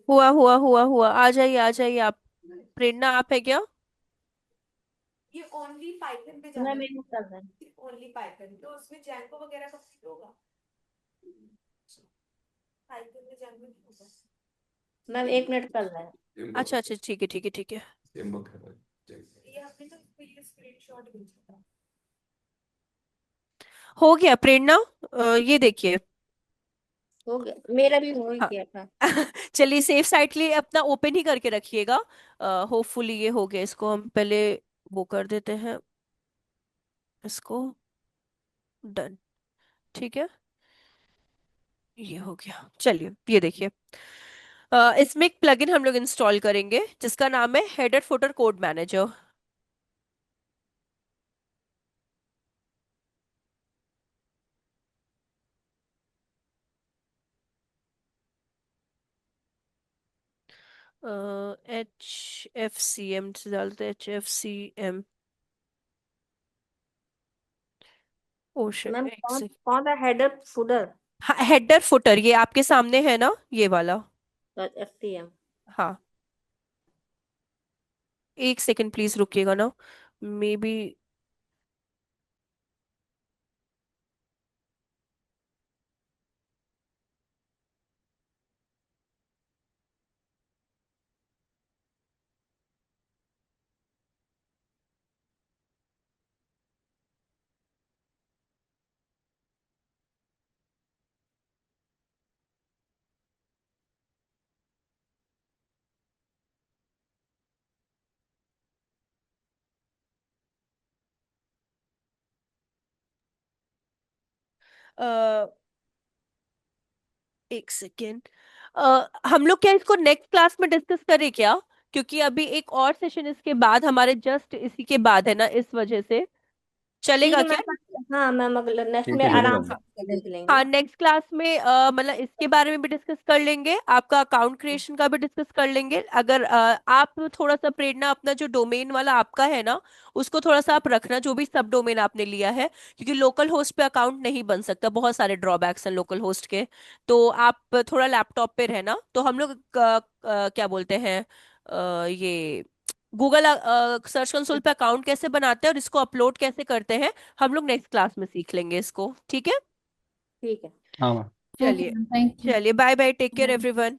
हुआ हुआ हुआ हुआ, आ जाइए आप। प्रेरणा आप है क्या? ये ओनली पाइथन पे जाना मैं है। मेहनत कर रहा हूँ। ओनली पाइथन तो उसमें जैंगो वगैरह का fit होगा। पाइथन में जैंगो नहीं होगा। मैं 1 मिनट कर रहा हूँ। अच्छा अच्छा, ठीक है ठीक है ठीक है। ये आपने तो ये स्क्रीनशॉट भेजा था। हो गया प्रेरणा, ये देखिए। हो गया, मेरा भी हो ही हाँ। गया था। चलिए, सेफ साइड के लिए अपना ओपन ही करके रखिएगा। होपफुली ये हो गया। इसको हम पहले वो कर देते हैं, इसको डन। ठीक है, ये हो गया। चलिए ये देखिए। इसमें एक प्लगइन हम लोग इंस्टॉल करेंगे जिसका नाम है header footer code manager. HFCM से डालते हैं, HFCM। ओ शिट, मैम एक कौन से। कौन सा हेडर फुडर? हाँ, हेडर फुटर ये आपके सामने है ना, ये वाला। FTM। हाँ, एक सेकंड प्लीज रुकिएगा ना। May be. एक सेकेंड। हम लोग क्या इसको नेक्स्ट क्लास में डिस्कस करें क्या? क्योंकि अभी एक और सेशन इसके बाद हमारे जस्ट इसी के बाद है ना, इस वजह से। ठीक चलेगा है क्या? मैम। हाँ मैम, अगले नेक्स्ट ठीक में है चलेगा आराम से मैम। देख लेंगे। हाँ, नेक्स्ट क्लास में मतलब इसके बारे में भी डिस्कस कर लेंगे, आपका अकाउंट क्रिएशन का भी डिस्कस कर लेंगे। अगर आप थोड़ा सा प्रेरणा, अपना जो डोमेन वाला आपका है ना, उसको थोड़ा सा आप रखना, जो भी सब डोमेन आपने लिया है, क्योंकि लोकल होस्ट पे अकाउंट नहीं बन सकता, बहुत सारे ड्रॉबैक्स हैं लोकल होस्ट के। तो आप थोड़ा लैपटॉप पे रहना, तो हम लोग क्या बोलते हैं, ये गूगल सर्च कंसोल पे अकाउंट कैसे बनाते हैं और इसको अपलोड कैसे करते हैं, हम लोग नेक्स्ट क्लास में सीख लेंगे इसको। ठीक है, ठीक है। हाँ मैम। ओके चलिए। Ma'am, thank you. चलिए, bye bye, take care everyone.